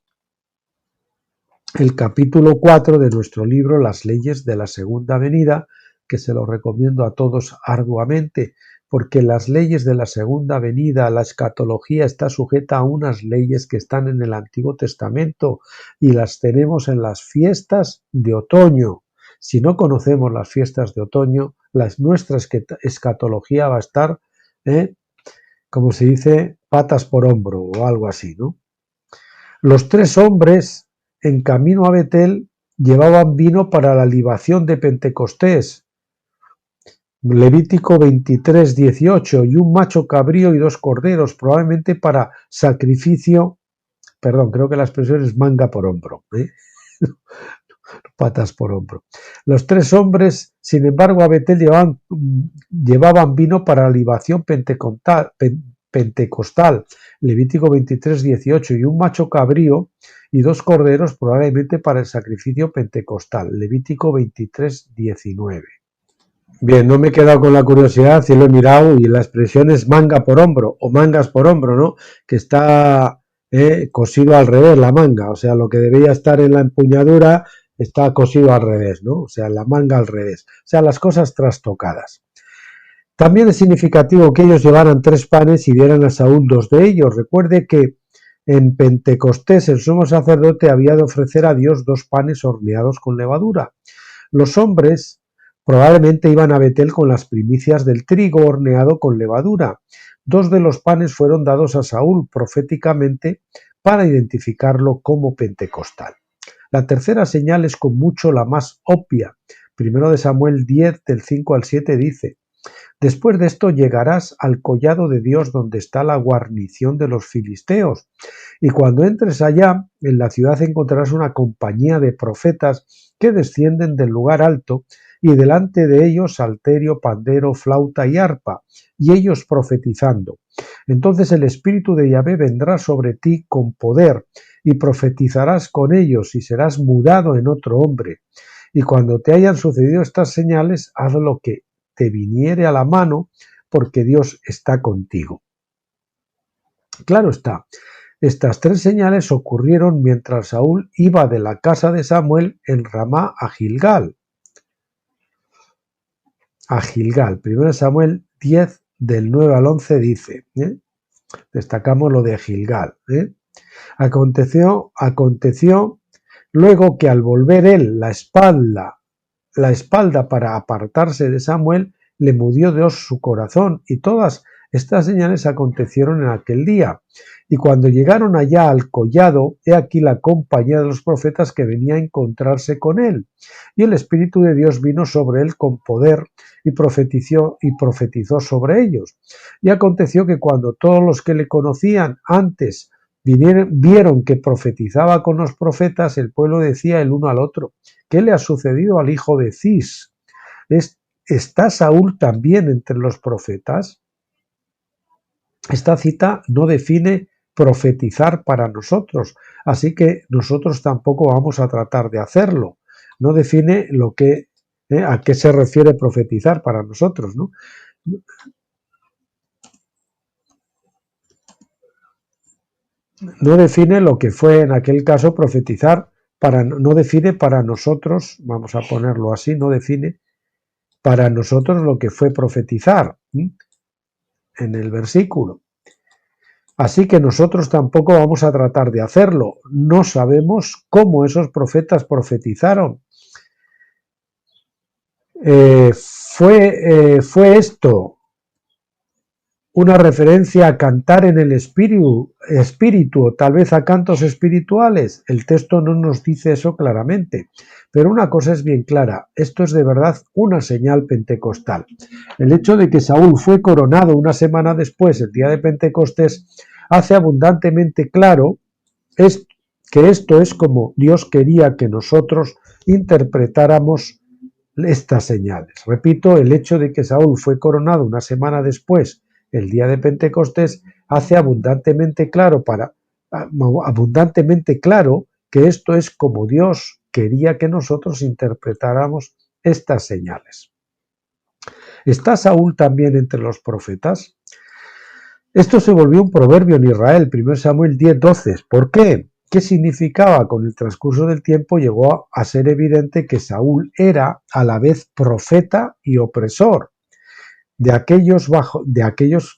el capítulo 4 de nuestro libro Las leyes de la segunda venida, que se lo recomiendo a todos arduamente, porque las leyes de la segunda venida, la escatología está sujeta a unas leyes que están en el Antiguo Testamento y las tenemos en las fiestas de otoño. Si no conocemos las fiestas de otoño, nuestra escatología va a estar, como se dice, patas por hombro o algo así, ¿no? Los 3 hombres en camino a Betel llevaban vino para la libación de Pentecostés. Levítico 23, 18, y un macho cabrío y 2 corderos, probablemente para sacrificio, perdón, creo que la expresión es manga por hombro, patas por hombro. Los 3 hombres, sin embargo, a Betel llevaban vino para la libación pentecostal, Levítico 23, 18, y un macho cabrío y 2 corderos, probablemente para el sacrificio pentecostal, Levítico 23, 19. Bien, no me he quedado con la curiosidad y lo he mirado y la expresión es manga por hombro o mangas por hombro, ¿no? Que está cosido al revés la manga, o sea, lo que debía estar en la empuñadura está cosido al revés, ¿no? O sea, la manga al revés, o sea, las cosas trastocadas. También es significativo que ellos llevaran 3 panes y dieran a Saúl 2 de ellos. Recuerde que en Pentecostés el sumo sacerdote había de ofrecer a Dios 2 panes horneados con levadura. Los hombres probablemente iban a Betel con las primicias del trigo horneado con levadura. 2 de los panes fueron dados a Saúl proféticamente para identificarlo como pentecostal. La tercera señal es con mucho la más obvia. Primero de Samuel 10, del 5 al 7 dice: Después de esto llegarás al collado de Dios donde está la guarnición de los filisteos, y cuando entres allá, en la ciudad encontrarás una compañía de profetas que descienden del lugar alto, y delante de ellos salterio, pandero, flauta y arpa, y ellos profetizando. Entonces el Espíritu de Yahvé vendrá sobre ti con poder, y profetizarás con ellos, y serás mudado en otro hombre. Y cuando te hayan sucedido estas señales, haz lo que te viniere a la mano, porque Dios está contigo. Claro está, estas 3 señales ocurrieron mientras Saúl iba de la casa de Samuel en Ramá a Gilgal. A Gilgal, 1 Samuel 10, del 9 al 11 dice, destacamos lo de Gilgal. Aconteció luego que al volver él la espalda para apartarse de Samuel, le mudó Dios su corazón, y todas estas señales acontecieron en aquel día. Y cuando llegaron allá al collado, he aquí la compañía de los profetas que venía a encontrarse con él. Y el Espíritu de Dios vino sobre él con poder, y profetizó sobre ellos. Y aconteció que cuando todos los que le conocían antes vieron que profetizaba con los profetas, el pueblo decía el uno al otro: ¿qué le ha sucedido al hijo de Cis? ¿Está Saúl también entre los profetas? Esta cita no define profetizar para nosotros, así que nosotros tampoco vamos a tratar de hacerlo. No define a qué se refiere profetizar para nosotros, ¿no? No define lo que fue en aquel caso profetizar, no define para nosotros, vamos a ponerlo así, no define para nosotros lo que fue profetizar en el versículo. Así que nosotros tampoco vamos a tratar de hacerlo. No sabemos cómo esos profetas profetizaron. ¿Fue esto una referencia a cantar en el espíritu, o tal vez a cantos espirituales? El texto no nos dice eso claramente, pero una cosa es bien clara: esto es de verdad una señal pentecostal. El hecho de que Saúl fue coronado una semana después, el día de Pentecostés, hace abundantemente claro que esto es como Dios quería que nosotros interpretáramos estas señales. Repito, el hecho de que Saúl fue coronado una semana después, el día de Pentecostés, hace abundantemente claro que esto es como Dios quería que nosotros interpretáramos estas señales. ¿Está Saúl también entre los profetas? Esto se volvió un proverbio en Israel, 1 Samuel 10:12. ¿Por qué? ¿Qué significaba? Con el transcurso del tiempo llegó a ser evidente que Saúl era a la vez profeta y opresor de aquellos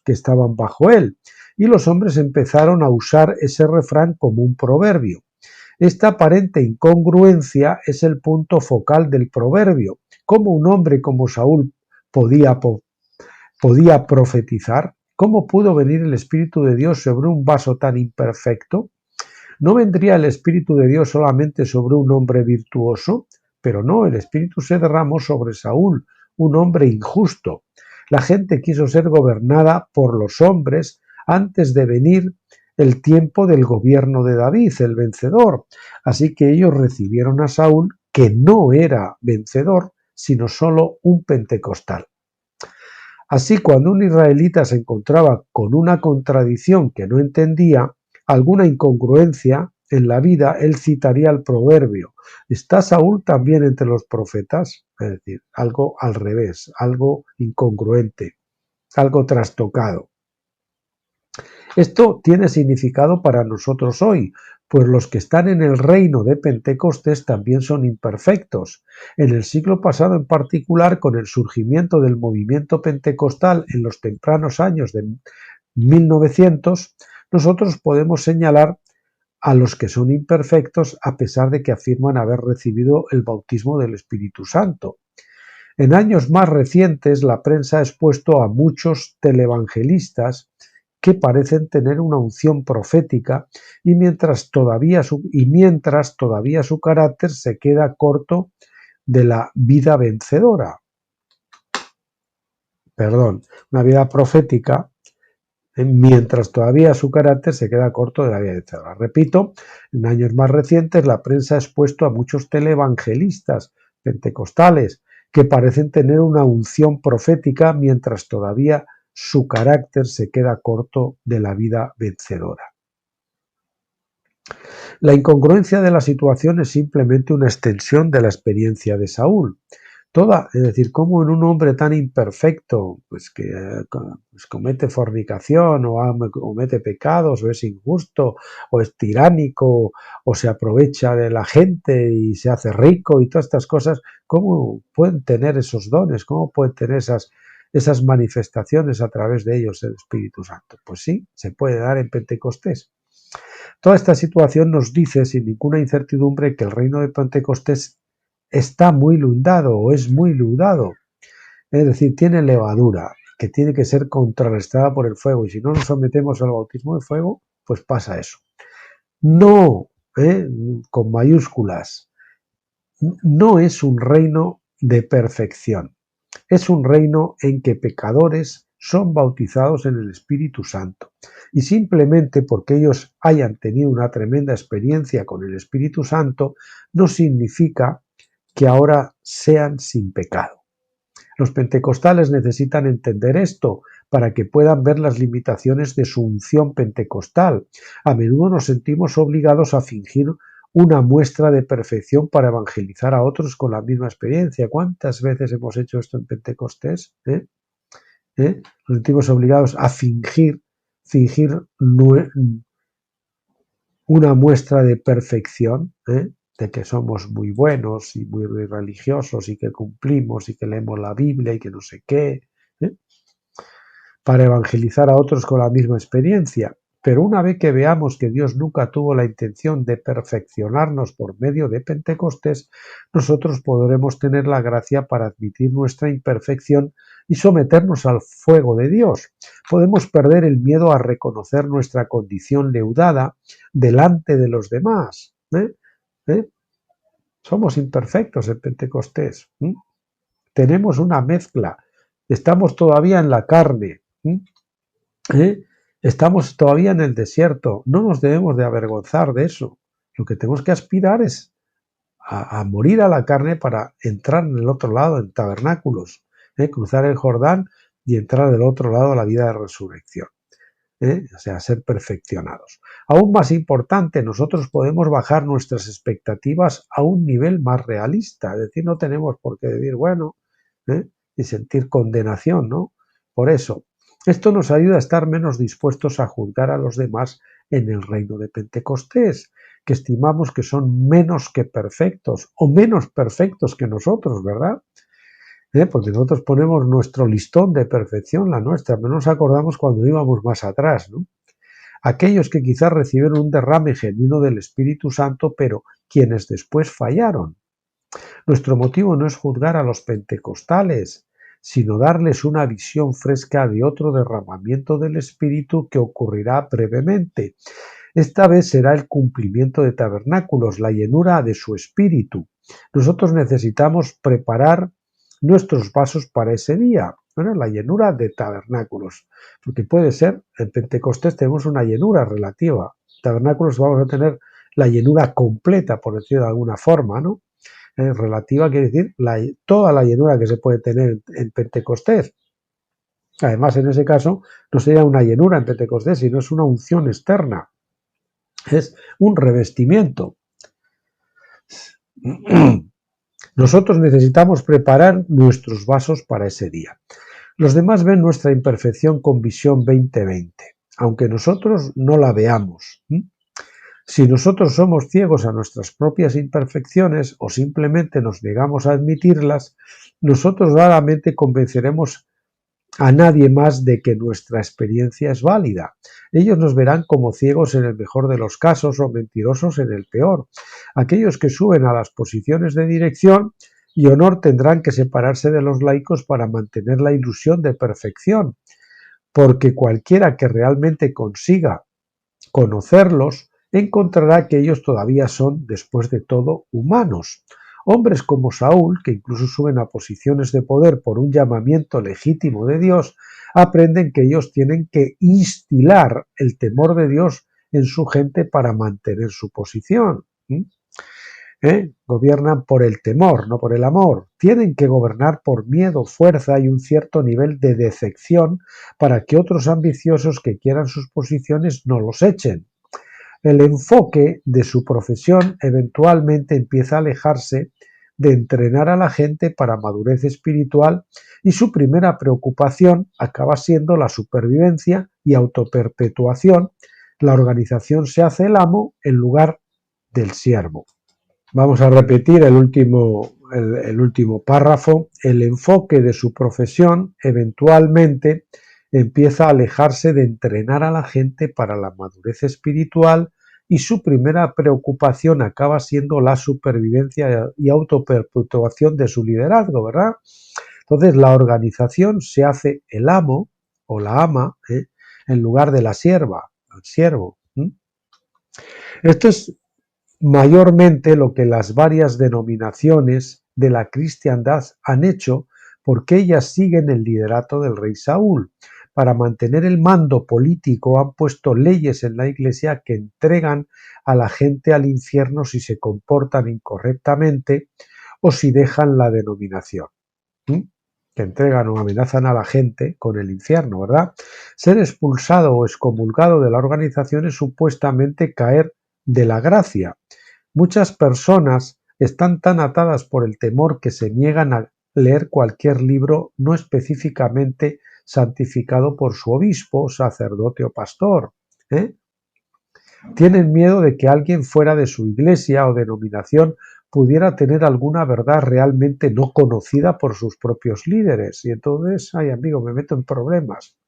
que estaban bajo él, y los hombres empezaron a usar ese refrán como un proverbio. Esta aparente incongruencia es el punto focal del proverbio. ¿Cómo un hombre como Saúl podía profetizar? ¿Cómo pudo venir el Espíritu de Dios sobre un vaso tan imperfecto? ¿No vendría el Espíritu de Dios solamente sobre un hombre virtuoso? Pero no, el Espíritu se derramó sobre Saúl, un hombre injusto. La gente quiso ser gobernada por los hombres antes de venir el tiempo del gobierno de David, el vencedor. Así que ellos recibieron a Saúl, que no era vencedor, sino solo un pentecostal. Así, cuando un israelita se encontraba con una contradicción que no entendía, alguna incongruencia en la vida, él citaría el proverbio: ¿está Saúl también entre los profetas? Es decir, algo al revés, algo incongruente, algo trastocado. Esto tiene significado para nosotros hoy, pues los que están en el reino de Pentecostés también son imperfectos. En el siglo pasado en particular, con el surgimiento del movimiento pentecostal en los tempranos años de 1900, nosotros podemos señalar a los que son imperfectos a pesar de que afirman haber recibido el bautismo del Espíritu Santo. En años más recientes, la prensa ha expuesto a muchos televangelistas que parecen tener una unción profética y mientras todavía su carácter se queda corto de la vida vencedora. Perdón, una vida profética, mientras todavía su carácter se queda corto de la vida vencedora. Repito, en años más recientes la prensa ha expuesto a muchos televangelistas pentecostales que parecen tener una unción profética mientras todavía su carácter se queda corto de la vida vencedora. La incongruencia de la situación es simplemente una extensión de la experiencia de Saúl. Es decir, como en un hombre tan imperfecto, pues que comete fornicación o comete pecados, o es injusto, o es tiránico, o se aprovecha de la gente y se hace rico y todas estas cosas, ¿cómo pueden tener esos dones? ¿Cómo pueden tener esas manifestaciones a través de ellos el Espíritu Santo? Pues sí, se puede dar en Pentecostés. Toda esta situación nos dice sin ninguna incertidumbre que el reino de Pentecostés está muy leudado o es muy leudado, es decir, tiene levadura que tiene que ser contrarrestada por el fuego, y si no nos sometemos al bautismo de fuego, pues pasa eso. No, con mayúsculas, no es un reino de perfección, es un reino en que pecadores son bautizados en el Espíritu Santo, y simplemente porque ellos hayan tenido una tremenda experiencia con el Espíritu Santo no significa que ahora sean sin pecado. Los pentecostales necesitan entender esto para que puedan ver las limitaciones de su unción pentecostal. A menudo nos sentimos obligados a fingir una muestra de perfección para evangelizar a otros con la misma experiencia. ¿Cuántas veces hemos hecho esto en Pentecostés? Nos sentimos obligados a fingir una muestra de perfección, de que somos muy buenos y muy religiosos y que cumplimos y que leemos la Biblia y que no sé qué, para evangelizar a otros con la misma experiencia. Pero una vez que veamos que Dios nunca tuvo la intención de perfeccionarnos por medio de Pentecostés, nosotros podremos tener la gracia para admitir nuestra imperfección y someternos al fuego de Dios. Podemos perder el miedo a reconocer nuestra condición leudada delante de los demás. Somos imperfectos en Pentecostés. Tenemos una mezcla. Estamos todavía en la carne. Estamos todavía en el desierto. No nos debemos de avergonzar de eso. Lo que tenemos que aspirar es a morir a la carne para entrar en el otro lado, en tabernáculos, cruzar el Jordán y entrar del otro lado a la vida de resurrección. O sea, ser perfeccionados. Aún más importante, nosotros podemos bajar nuestras expectativas a un nivel más realista. Es decir, no tenemos por qué decir, bueno, y sentir condenación, ¿no? Por eso, esto nos ayuda a estar menos dispuestos a juzgar a los demás en el reino de Pentecostés, que estimamos que son menos que perfectos o menos perfectos que nosotros, ¿verdad? Porque nosotros ponemos nuestro listón de perfección, la nuestra, pero nos acordamos cuando íbamos más atrás, ¿no? Aquellos que quizás recibieron un derrame genuino del Espíritu Santo, pero quienes después fallaron. Nuestro motivo no es juzgar a los pentecostales, sino darles una visión fresca de otro derramamiento del Espíritu que ocurrirá brevemente. Esta vez será el cumplimiento de tabernáculos, la llenura de su Espíritu. Nosotros necesitamos preparar nuestros vasos para ese día. Bueno, la llenura de tabernáculos, porque puede ser, en Pentecostés tenemos una llenura relativa, tabernáculos vamos a tener la llenura completa, por decirlo de alguna forma, ¿no? Relativa quiere decir toda la llenura que se puede tener en Pentecostés. Además, en ese caso, no sería una llenura en Pentecostés, sino es una unción externa. Es un revestimiento. Nosotros necesitamos preparar nuestros vasos para ese día. Los demás ven nuestra imperfección con visión 2020, aunque nosotros no la veamos. Si nosotros somos ciegos a nuestras propias imperfecciones o simplemente nos negamos a admitirlas, nosotros raramente convenceremos a nadie más de que nuestra experiencia es válida. Ellos nos verán como ciegos en el mejor de los casos o mentirosos en el peor. Aquellos que suben a las posiciones de dirección y honor tendrán que separarse de los laicos para mantener la ilusión de perfección, porque cualquiera que realmente consiga conocerlos encontrará que ellos todavía son, después de todo, humanos. Hombres como Saúl, que incluso suben a posiciones de poder por un llamamiento legítimo de Dios, aprenden que ellos tienen que instilar el temor de Dios en su gente para mantener su posición. Gobiernan por el temor, no por el amor. Tienen que gobernar por miedo, fuerza y un cierto nivel de decepción para que otros ambiciosos que quieran sus posiciones no los echen. El enfoque de su profesión eventualmente empieza a alejarse de entrenar a la gente para madurez espiritual y su primera preocupación acaba siendo la supervivencia y autoperpetuación. La organización se hace el amo en lugar del siervo. Vamos a repetir el último párrafo. El enfoque de su profesión eventualmente empieza a alejarse de entrenar a la gente para la madurez espiritual y su primera preocupación acaba siendo la supervivencia y autoperpetuación de su liderazgo, ¿verdad? Entonces la organización se hace el amo o la ama en lugar de la sierva, el siervo. Esto es mayormente lo que las varias denominaciones de la cristiandad han hecho, porque ellas siguen el liderato del rey Saúl. Para mantener el mando político han puesto leyes en la iglesia que entregan a la gente al infierno si se comportan incorrectamente o si dejan la denominación. Que entregan o amenazan a la gente con el infierno, ¿verdad? Ser expulsado o excomulgado de la organización es supuestamente caer de la gracia. Muchas personas están tan atadas por el temor que se niegan a leer cualquier libro no específicamente santificado por su obispo, sacerdote o pastor. Tienen miedo de que alguien fuera de su iglesia o denominación pudiera tener alguna verdad realmente no conocida por sus propios líderes. Y entonces, ay amigo, me meto en problemas.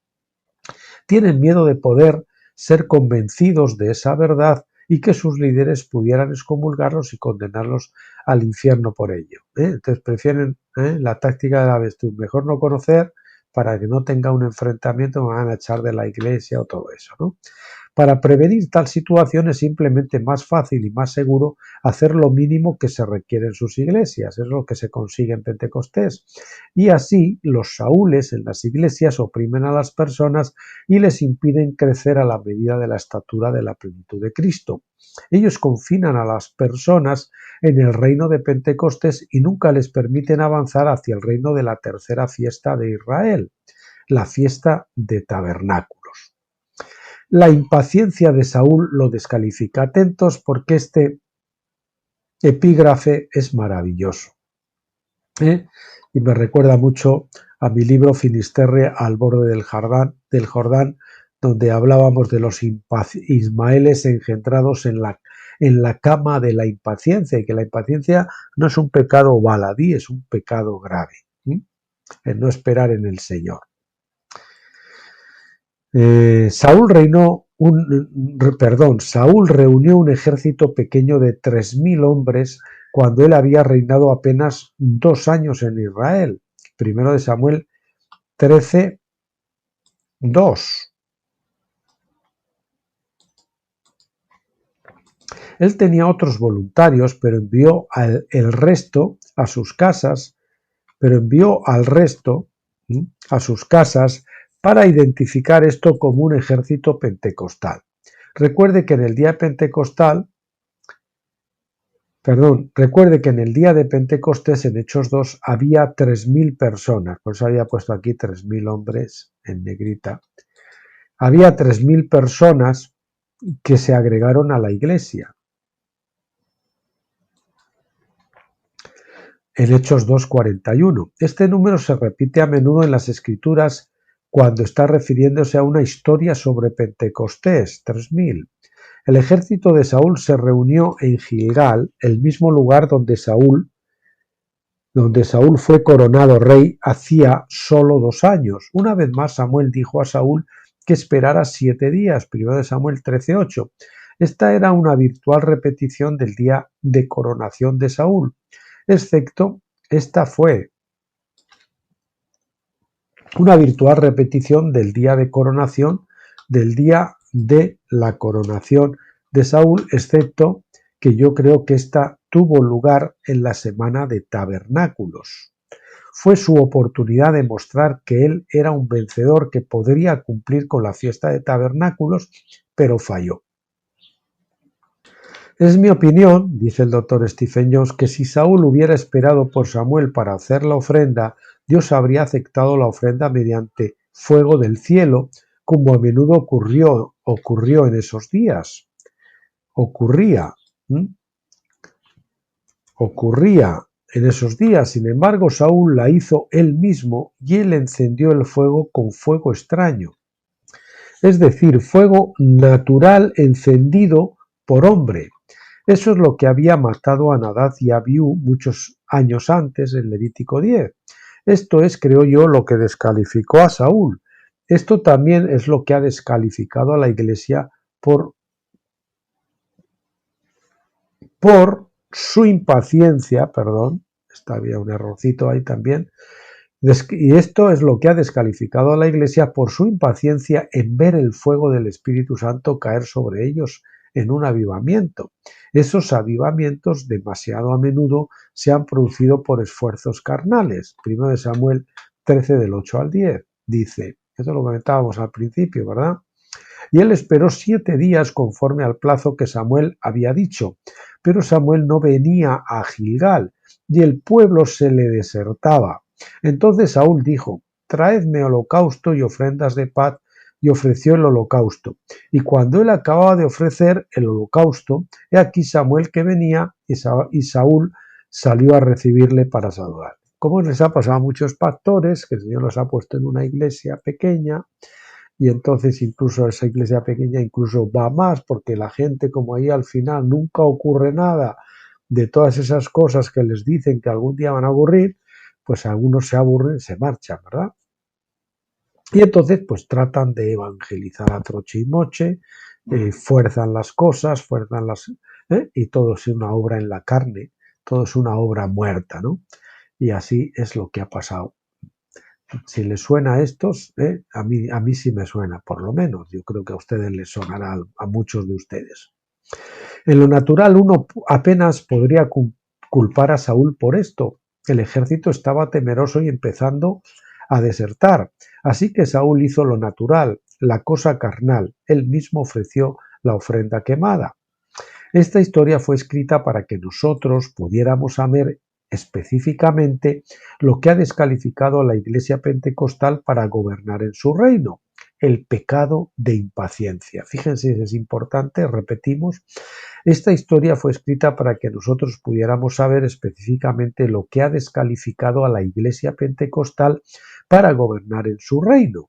Tienen miedo de poder ser convencidos de esa verdad y que sus líderes pudieran excomulgarlos y condenarlos al infierno por ello. Entonces prefieren la táctica de la avestruz, mejor no conocer para que no tenga un enfrentamiento, me van a echar de la iglesia o todo eso, ¿no? Para prevenir tal situación es simplemente más fácil y más seguro hacer lo mínimo que se requiere en sus iglesias, es lo que se consigue en Pentecostés. Y así los saúles en las iglesias oprimen a las personas y les impiden crecer a la medida de la estatura de la plenitud de Cristo. Ellos confinan a las personas en el reino de Pentecostés y nunca les permiten avanzar hacia el reino de la tercera fiesta de Israel, la fiesta de tabernáculos. La impaciencia de Saúl lo descalifica. Atentos porque este epígrafe es maravilloso. Y me recuerda mucho a mi libro Finisterre al borde del Jordán, donde hablábamos de los ismaeles engendrados en la cama de la impaciencia, y que la impaciencia no es un pecado baladí, es un pecado grave, el no esperar en el Señor. Saúl reunió un ejército pequeño de 3.000 hombres cuando él había reinado apenas 2 años en Israel. Primero de Samuel 13:2. Él tenía otros voluntarios, pero envió el resto a sus casas pero envió al resto a sus casas para identificar esto como un ejército pentecostal. Recuerde que en el día de Pentecostés, en Hechos 2, había 3.000 personas, por eso había puesto aquí 3.000 hombres en negrita. Había 3.000 personas que se agregaron a la iglesia. En Hechos 2:41. Este número se repite a menudo en las Escrituras cuando está refiriéndose a una historia sobre Pentecostés, 3.000. El ejército de Saúl se reunió en Gilgal, el mismo lugar donde Saúl fue coronado rey hacía solo 2 años. Una vez más, Samuel dijo a Saúl que esperara 7 días, 1 Samuel 13:8. Esta era una virtual repetición del día de coronación de Saúl, excepto esta fue una virtual repetición del día de coronación, del día de la coronación de Saúl, excepto que yo creo que esta tuvo lugar en la semana de tabernáculos. Fue su oportunidad de mostrar que él era un vencedor que podría cumplir con la fiesta de tabernáculos, pero falló. Es mi opinión, dice el doctor Stephen Jones, que si Saúl hubiera esperado por Samuel para hacer la ofrenda, Dios habría aceptado la ofrenda mediante fuego del cielo, como a menudo ocurrió en esos días. Ocurría en esos días. Sin embargo, Saúl la hizo él mismo y él encendió el fuego con fuego extraño. Es decir, fuego natural encendido por hombre. Eso es lo que había matado a Nadab y Abiú muchos años antes en Levítico 10. Esto es, creo yo, lo que descalificó a Saúl. Esto también es lo que ha descalificado a la iglesia por su impaciencia, había un errorcito ahí también, y esto es lo que ha descalificado a la iglesia por su impaciencia en ver el fuego del Espíritu Santo caer sobre ellos en un avivamiento. Esos avivamientos demasiado a menudo se han producido por esfuerzos carnales. 1 Samuel 13 del 8 al 10 dice, eso lo comentábamos al principio, ¿verdad? Y él esperó 7 días conforme al plazo que Samuel había dicho, pero Samuel no venía a Gilgal y el pueblo se le desertaba. Entonces Saúl dijo, traedme holocausto y ofrendas de paz, y ofreció el holocausto. Y cuando él acababa de ofrecer el holocausto, he aquí Samuel que venía, y Saúl salió a recibirle para saludar. Como les ha pasado a muchos pastores, que el Señor los ha puesto en una iglesia pequeña, y entonces incluso esa iglesia pequeña incluso va más, porque la gente, como ahí al final nunca ocurre nada de todas esas cosas que les dicen que algún día van a ocurrir, pues algunos se aburren, se marchan, ¿verdad? Y entonces pues tratan de evangelizar a troche y moche, fuerzan las cosas, y todo es una obra en la carne, todo es una obra muerta, ¿no? Y así es lo que ha pasado. Si les suena a estos, a mí sí me suena, por lo menos. Yo creo que a ustedes les sonará, a muchos de ustedes. En lo natural uno apenas podría culpar a Saúl por esto. El ejército estaba temeroso y empezando a desertar. Así que Saúl hizo lo natural, la cosa carnal. Él mismo ofreció la ofrenda quemada. Esta historia fue escrita para que nosotros pudiéramos saber específicamente lo que ha descalificado a la Iglesia Pentecostal para gobernar en su reino, el pecado de impaciencia. Fíjense, es importante, repetimos, esta historia fue escrita para que nosotros pudiéramos saber específicamente lo que ha descalificado a la Iglesia Pentecostal para gobernar en su reino,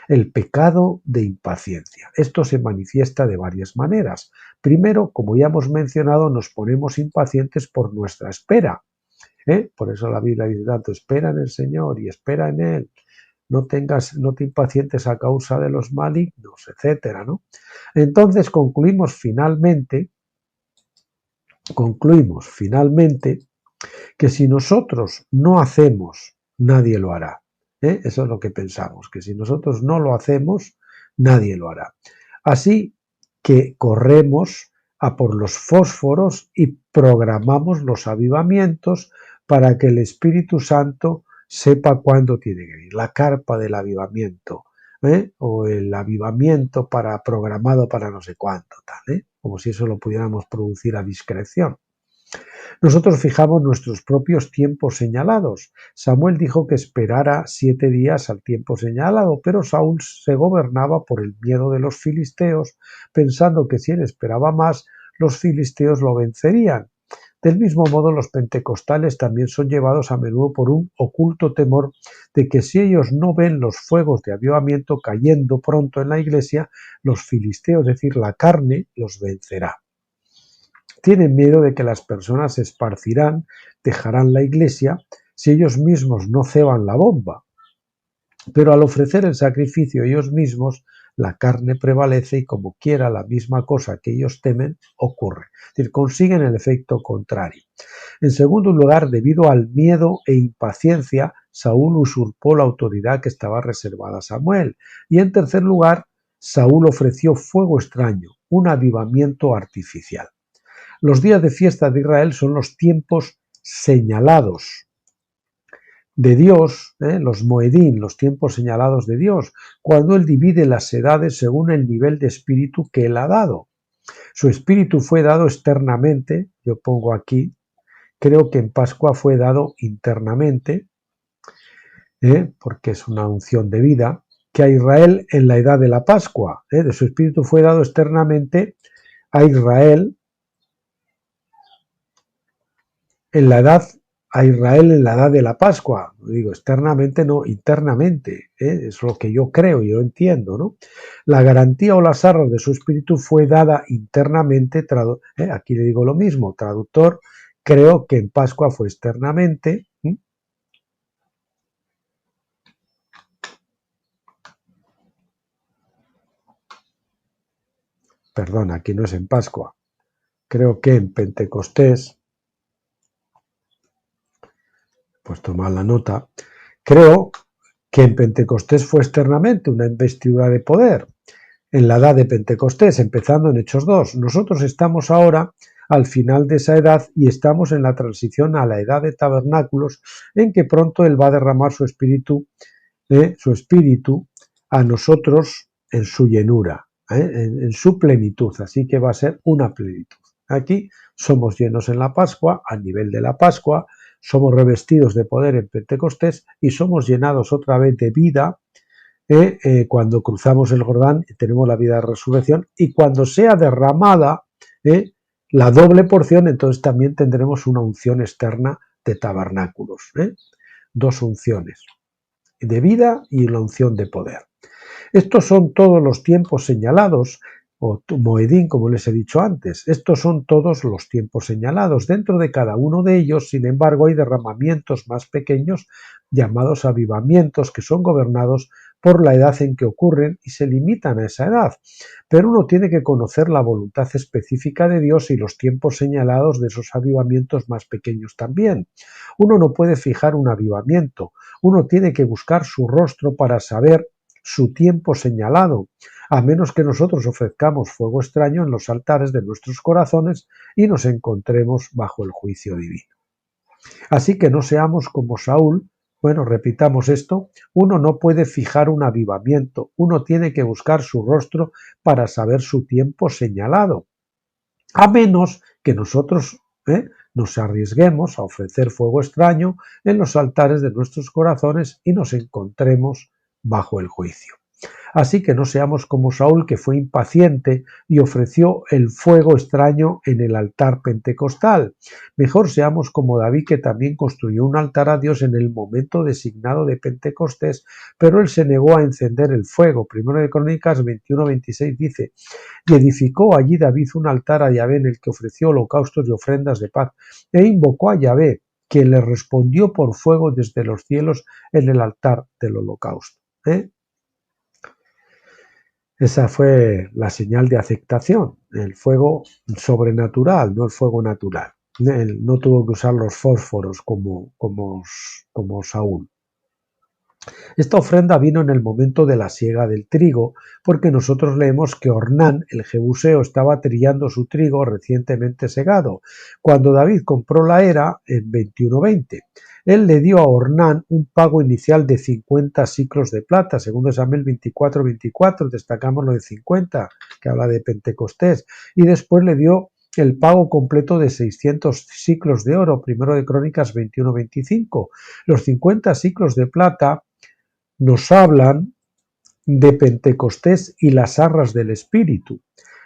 el pecado de impaciencia. Esto se manifiesta de varias maneras. Primero, como ya hemos mencionado, nos ponemos impacientes por nuestra espera. Por eso la Biblia dice tanto, espera en el Señor y espera en Él. No te impacientes a causa de los malignos, etcétera, ¿no? Entonces concluimos finalmente que si nosotros no hacemos, nadie lo hará. Eso es lo que pensamos, que si nosotros no lo hacemos, nadie lo hará. Así que corremos a por los fósforos y programamos los avivamientos para que el Espíritu Santo sepa cuándo tiene que ir. La carpa del avivamiento, o el avivamiento programado para no sé cuánto, tal, como si eso lo pudiéramos producir a discreción. Nosotros fijamos nuestros propios tiempos señalados. Samuel dijo que esperara 7 días al tiempo señalado, pero Saúl se gobernaba por el miedo de los filisteos, pensando que si él esperaba más, los filisteos lo vencerían. Del mismo modo, los pentecostales también son llevados a menudo por un oculto temor de que si ellos no ven los fuegos de avivamiento cayendo pronto en la iglesia, los filisteos, es decir, la carne, los vencerá. Tienen miedo de que las personas se esparcirán, dejarán la iglesia, si ellos mismos no ceban la bomba. Pero al ofrecer el sacrificio ellos mismos, la carne prevalece y como quiera la misma cosa que ellos temen ocurre. Es decir, consiguen el efecto contrario. En segundo lugar, debido al miedo e impaciencia, Saúl usurpó la autoridad que estaba reservada a Samuel. Y en tercer lugar, Saúl ofreció fuego extraño, un avivamiento artificial. Los días de fiesta de Israel son los tiempos señalados de Dios, los Moedín, los tiempos señalados de Dios, cuando Él divide las edades según el nivel de espíritu que Él ha dado. Su espíritu fue dado externamente, yo pongo aquí, creo que en Pascua fue dado internamente, porque es una unción de vida, que a Israel en la edad de la Pascua, de su espíritu fue dado externamente a Israel en la edad de la Pascua. Digo, externamente, no, internamente. Es lo que yo creo, yo entiendo, ¿no? La garantía o las arras de su espíritu fue dada internamente, aquí le digo lo mismo, traductor, creo que en Pascua fue externamente. Perdón, aquí no es en Pascua. Creo que en Pentecostés, pues tomad la nota, creo que en Pentecostés fue externamente una investidura de poder, en la edad de Pentecostés, empezando en Hechos 2. Nosotros estamos ahora al final de esa edad y estamos en la transición a la edad de tabernáculos, en que pronto Él va a derramar su espíritu a nosotros en su llenura, en su plenitud, así que va a ser una plenitud. Aquí somos llenos en la Pascua, a nivel de la Pascua, somos revestidos de poder en Pentecostés y somos llenados otra vez de vida cuando cruzamos el Jordán y tenemos la vida de resurrección, y cuando sea derramada la doble porción, entonces también tendremos una unción externa de tabernáculos. Dos unciones, de vida y la unción de poder. Estos son todos los tiempos señalados, o Moedín, como les he dicho antes. Estos son todos los tiempos señalados. Dentro de cada uno de ellos, sin embargo, hay derramamientos más pequeños llamados avivamientos, que son gobernados por la edad en que ocurren y se limitan a esa edad. Pero uno tiene que conocer la voluntad específica de Dios y los tiempos señalados de esos avivamientos más pequeños también. Uno no puede fijar un avivamiento, uno tiene que buscar su rostro para saber su tiempo señalado, a menos que nosotros ofrezcamos fuego extraño en los altares de nuestros corazones y nos encontremos bajo el juicio divino. Así que no seamos como Saúl. Bueno, repitamos esto, uno no puede fijar un avivamiento, uno tiene que buscar su rostro para saber su tiempo señalado, a menos que nosotros nos arriesguemos a ofrecer fuego extraño en los altares de nuestros corazones y nos encontremos bajo el juicio. Así que no seamos como Saúl, que fue impaciente y ofreció el fuego extraño en el altar pentecostal. Mejor seamos como David, que también construyó un altar a Dios en el momento designado de Pentecostés, pero él se negó a encender el fuego. Primero de Crónicas 21:26 dice: y edificó allí David un altar a Yahvé en el que ofreció holocaustos y ofrendas de paz, e invocó a Yahvé, quien le respondió por fuego desde los cielos en el altar del holocausto. Esa fue la señal de aceptación, el fuego sobrenatural, no el fuego natural. Él no tuvo que usar los fósforos como Saúl. Esta ofrenda vino en el momento de la siega del trigo, porque nosotros leemos que Ornán, el jebuseo, estaba trillando su trigo recientemente segado, cuando David compró la era en 21:20. Él le dio a Ornán un pago inicial de 50 siclos de plata, según Samuel 24:24, destacamos lo de 50, que habla de Pentecostés, y después le dio el pago completo de 600 siclos de oro, primero de Crónicas 21:25. Los 50 siclos de plata nos hablan de Pentecostés y las arras del Espíritu.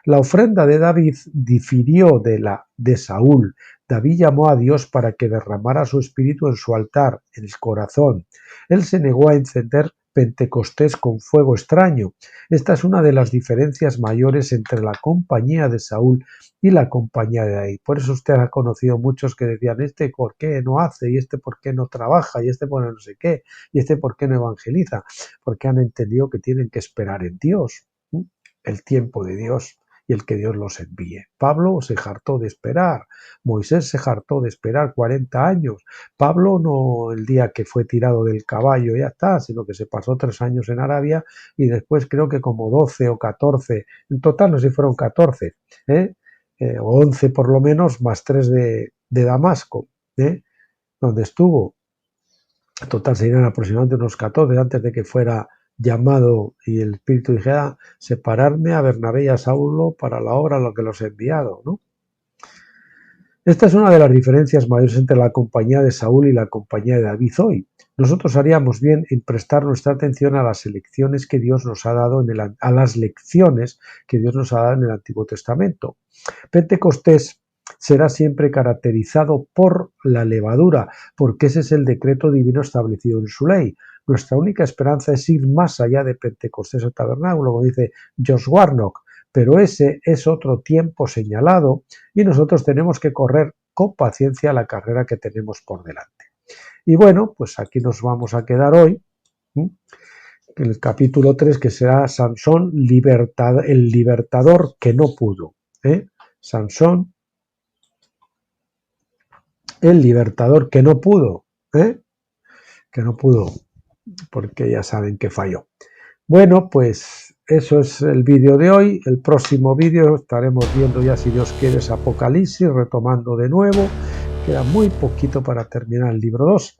La ofrenda de David difirió de la de Saúl. David llamó a Dios para que derramara su espíritu en su altar, en el corazón. Él se negó a encender Pentecostés con fuego extraño. Esta es una de las diferencias mayores entre la compañía de Saúl y la compañía de David. Por eso usted ha conocido muchos que decían, este por qué no hace, y este por qué no trabaja, y este por no sé qué, y este por qué no evangeliza, porque han entendido que tienen que esperar en Dios, el tiempo de Dios y el que Dios los envíe. Pablo se hartó de esperar, Moisés se hartó de esperar 40 años, Pablo no el día que fue tirado del caballo ya está, sino que se pasó 3 años en Arabia y después creo que como 12 o 14, en total no sé si fueron 14, o 11 por lo menos, más 3 de Damasco, donde estuvo. En total serían aproximadamente unos 14 antes de que fuera llamado y el Espíritu dijera, separarme a Bernabé y a Saulo para la obra a lo que los he enviado, ¿no? Esta es una de las diferencias mayores entre la compañía de Saúl y la compañía de David hoy. Nosotros haríamos bien en prestar nuestra atención a las lecciones que Dios nos ha dado en el Antiguo Testamento. Pentecostés será siempre caracterizado por la levadura, porque ese es el decreto divino establecido en su ley. Nuestra única esperanza es ir más allá de Pentecostés o tabernáculo, como dice Josh Warnock, pero ese es otro tiempo señalado y nosotros tenemos que correr con paciencia la carrera que tenemos por delante. Y bueno, pues aquí nos vamos a quedar hoy, en el capítulo 3, que será Sansón, el libertador que no pudo. Sansón, el libertador que no pudo, porque ya saben que falló. Bueno, pues eso es el vídeo de hoy. El próximo vídeo estaremos viendo ya, si Dios quiere, es Apocalipsis, retomando de nuevo. Queda muy poquito para terminar el libro 2.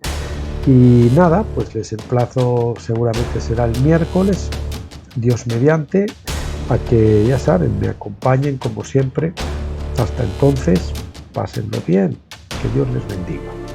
Y nada, pues les emplazo, seguramente será el miércoles, Dios mediante, a que, ya saben, me acompañen como siempre. Hasta entonces, pásenlo bien. Que Dios les bendiga.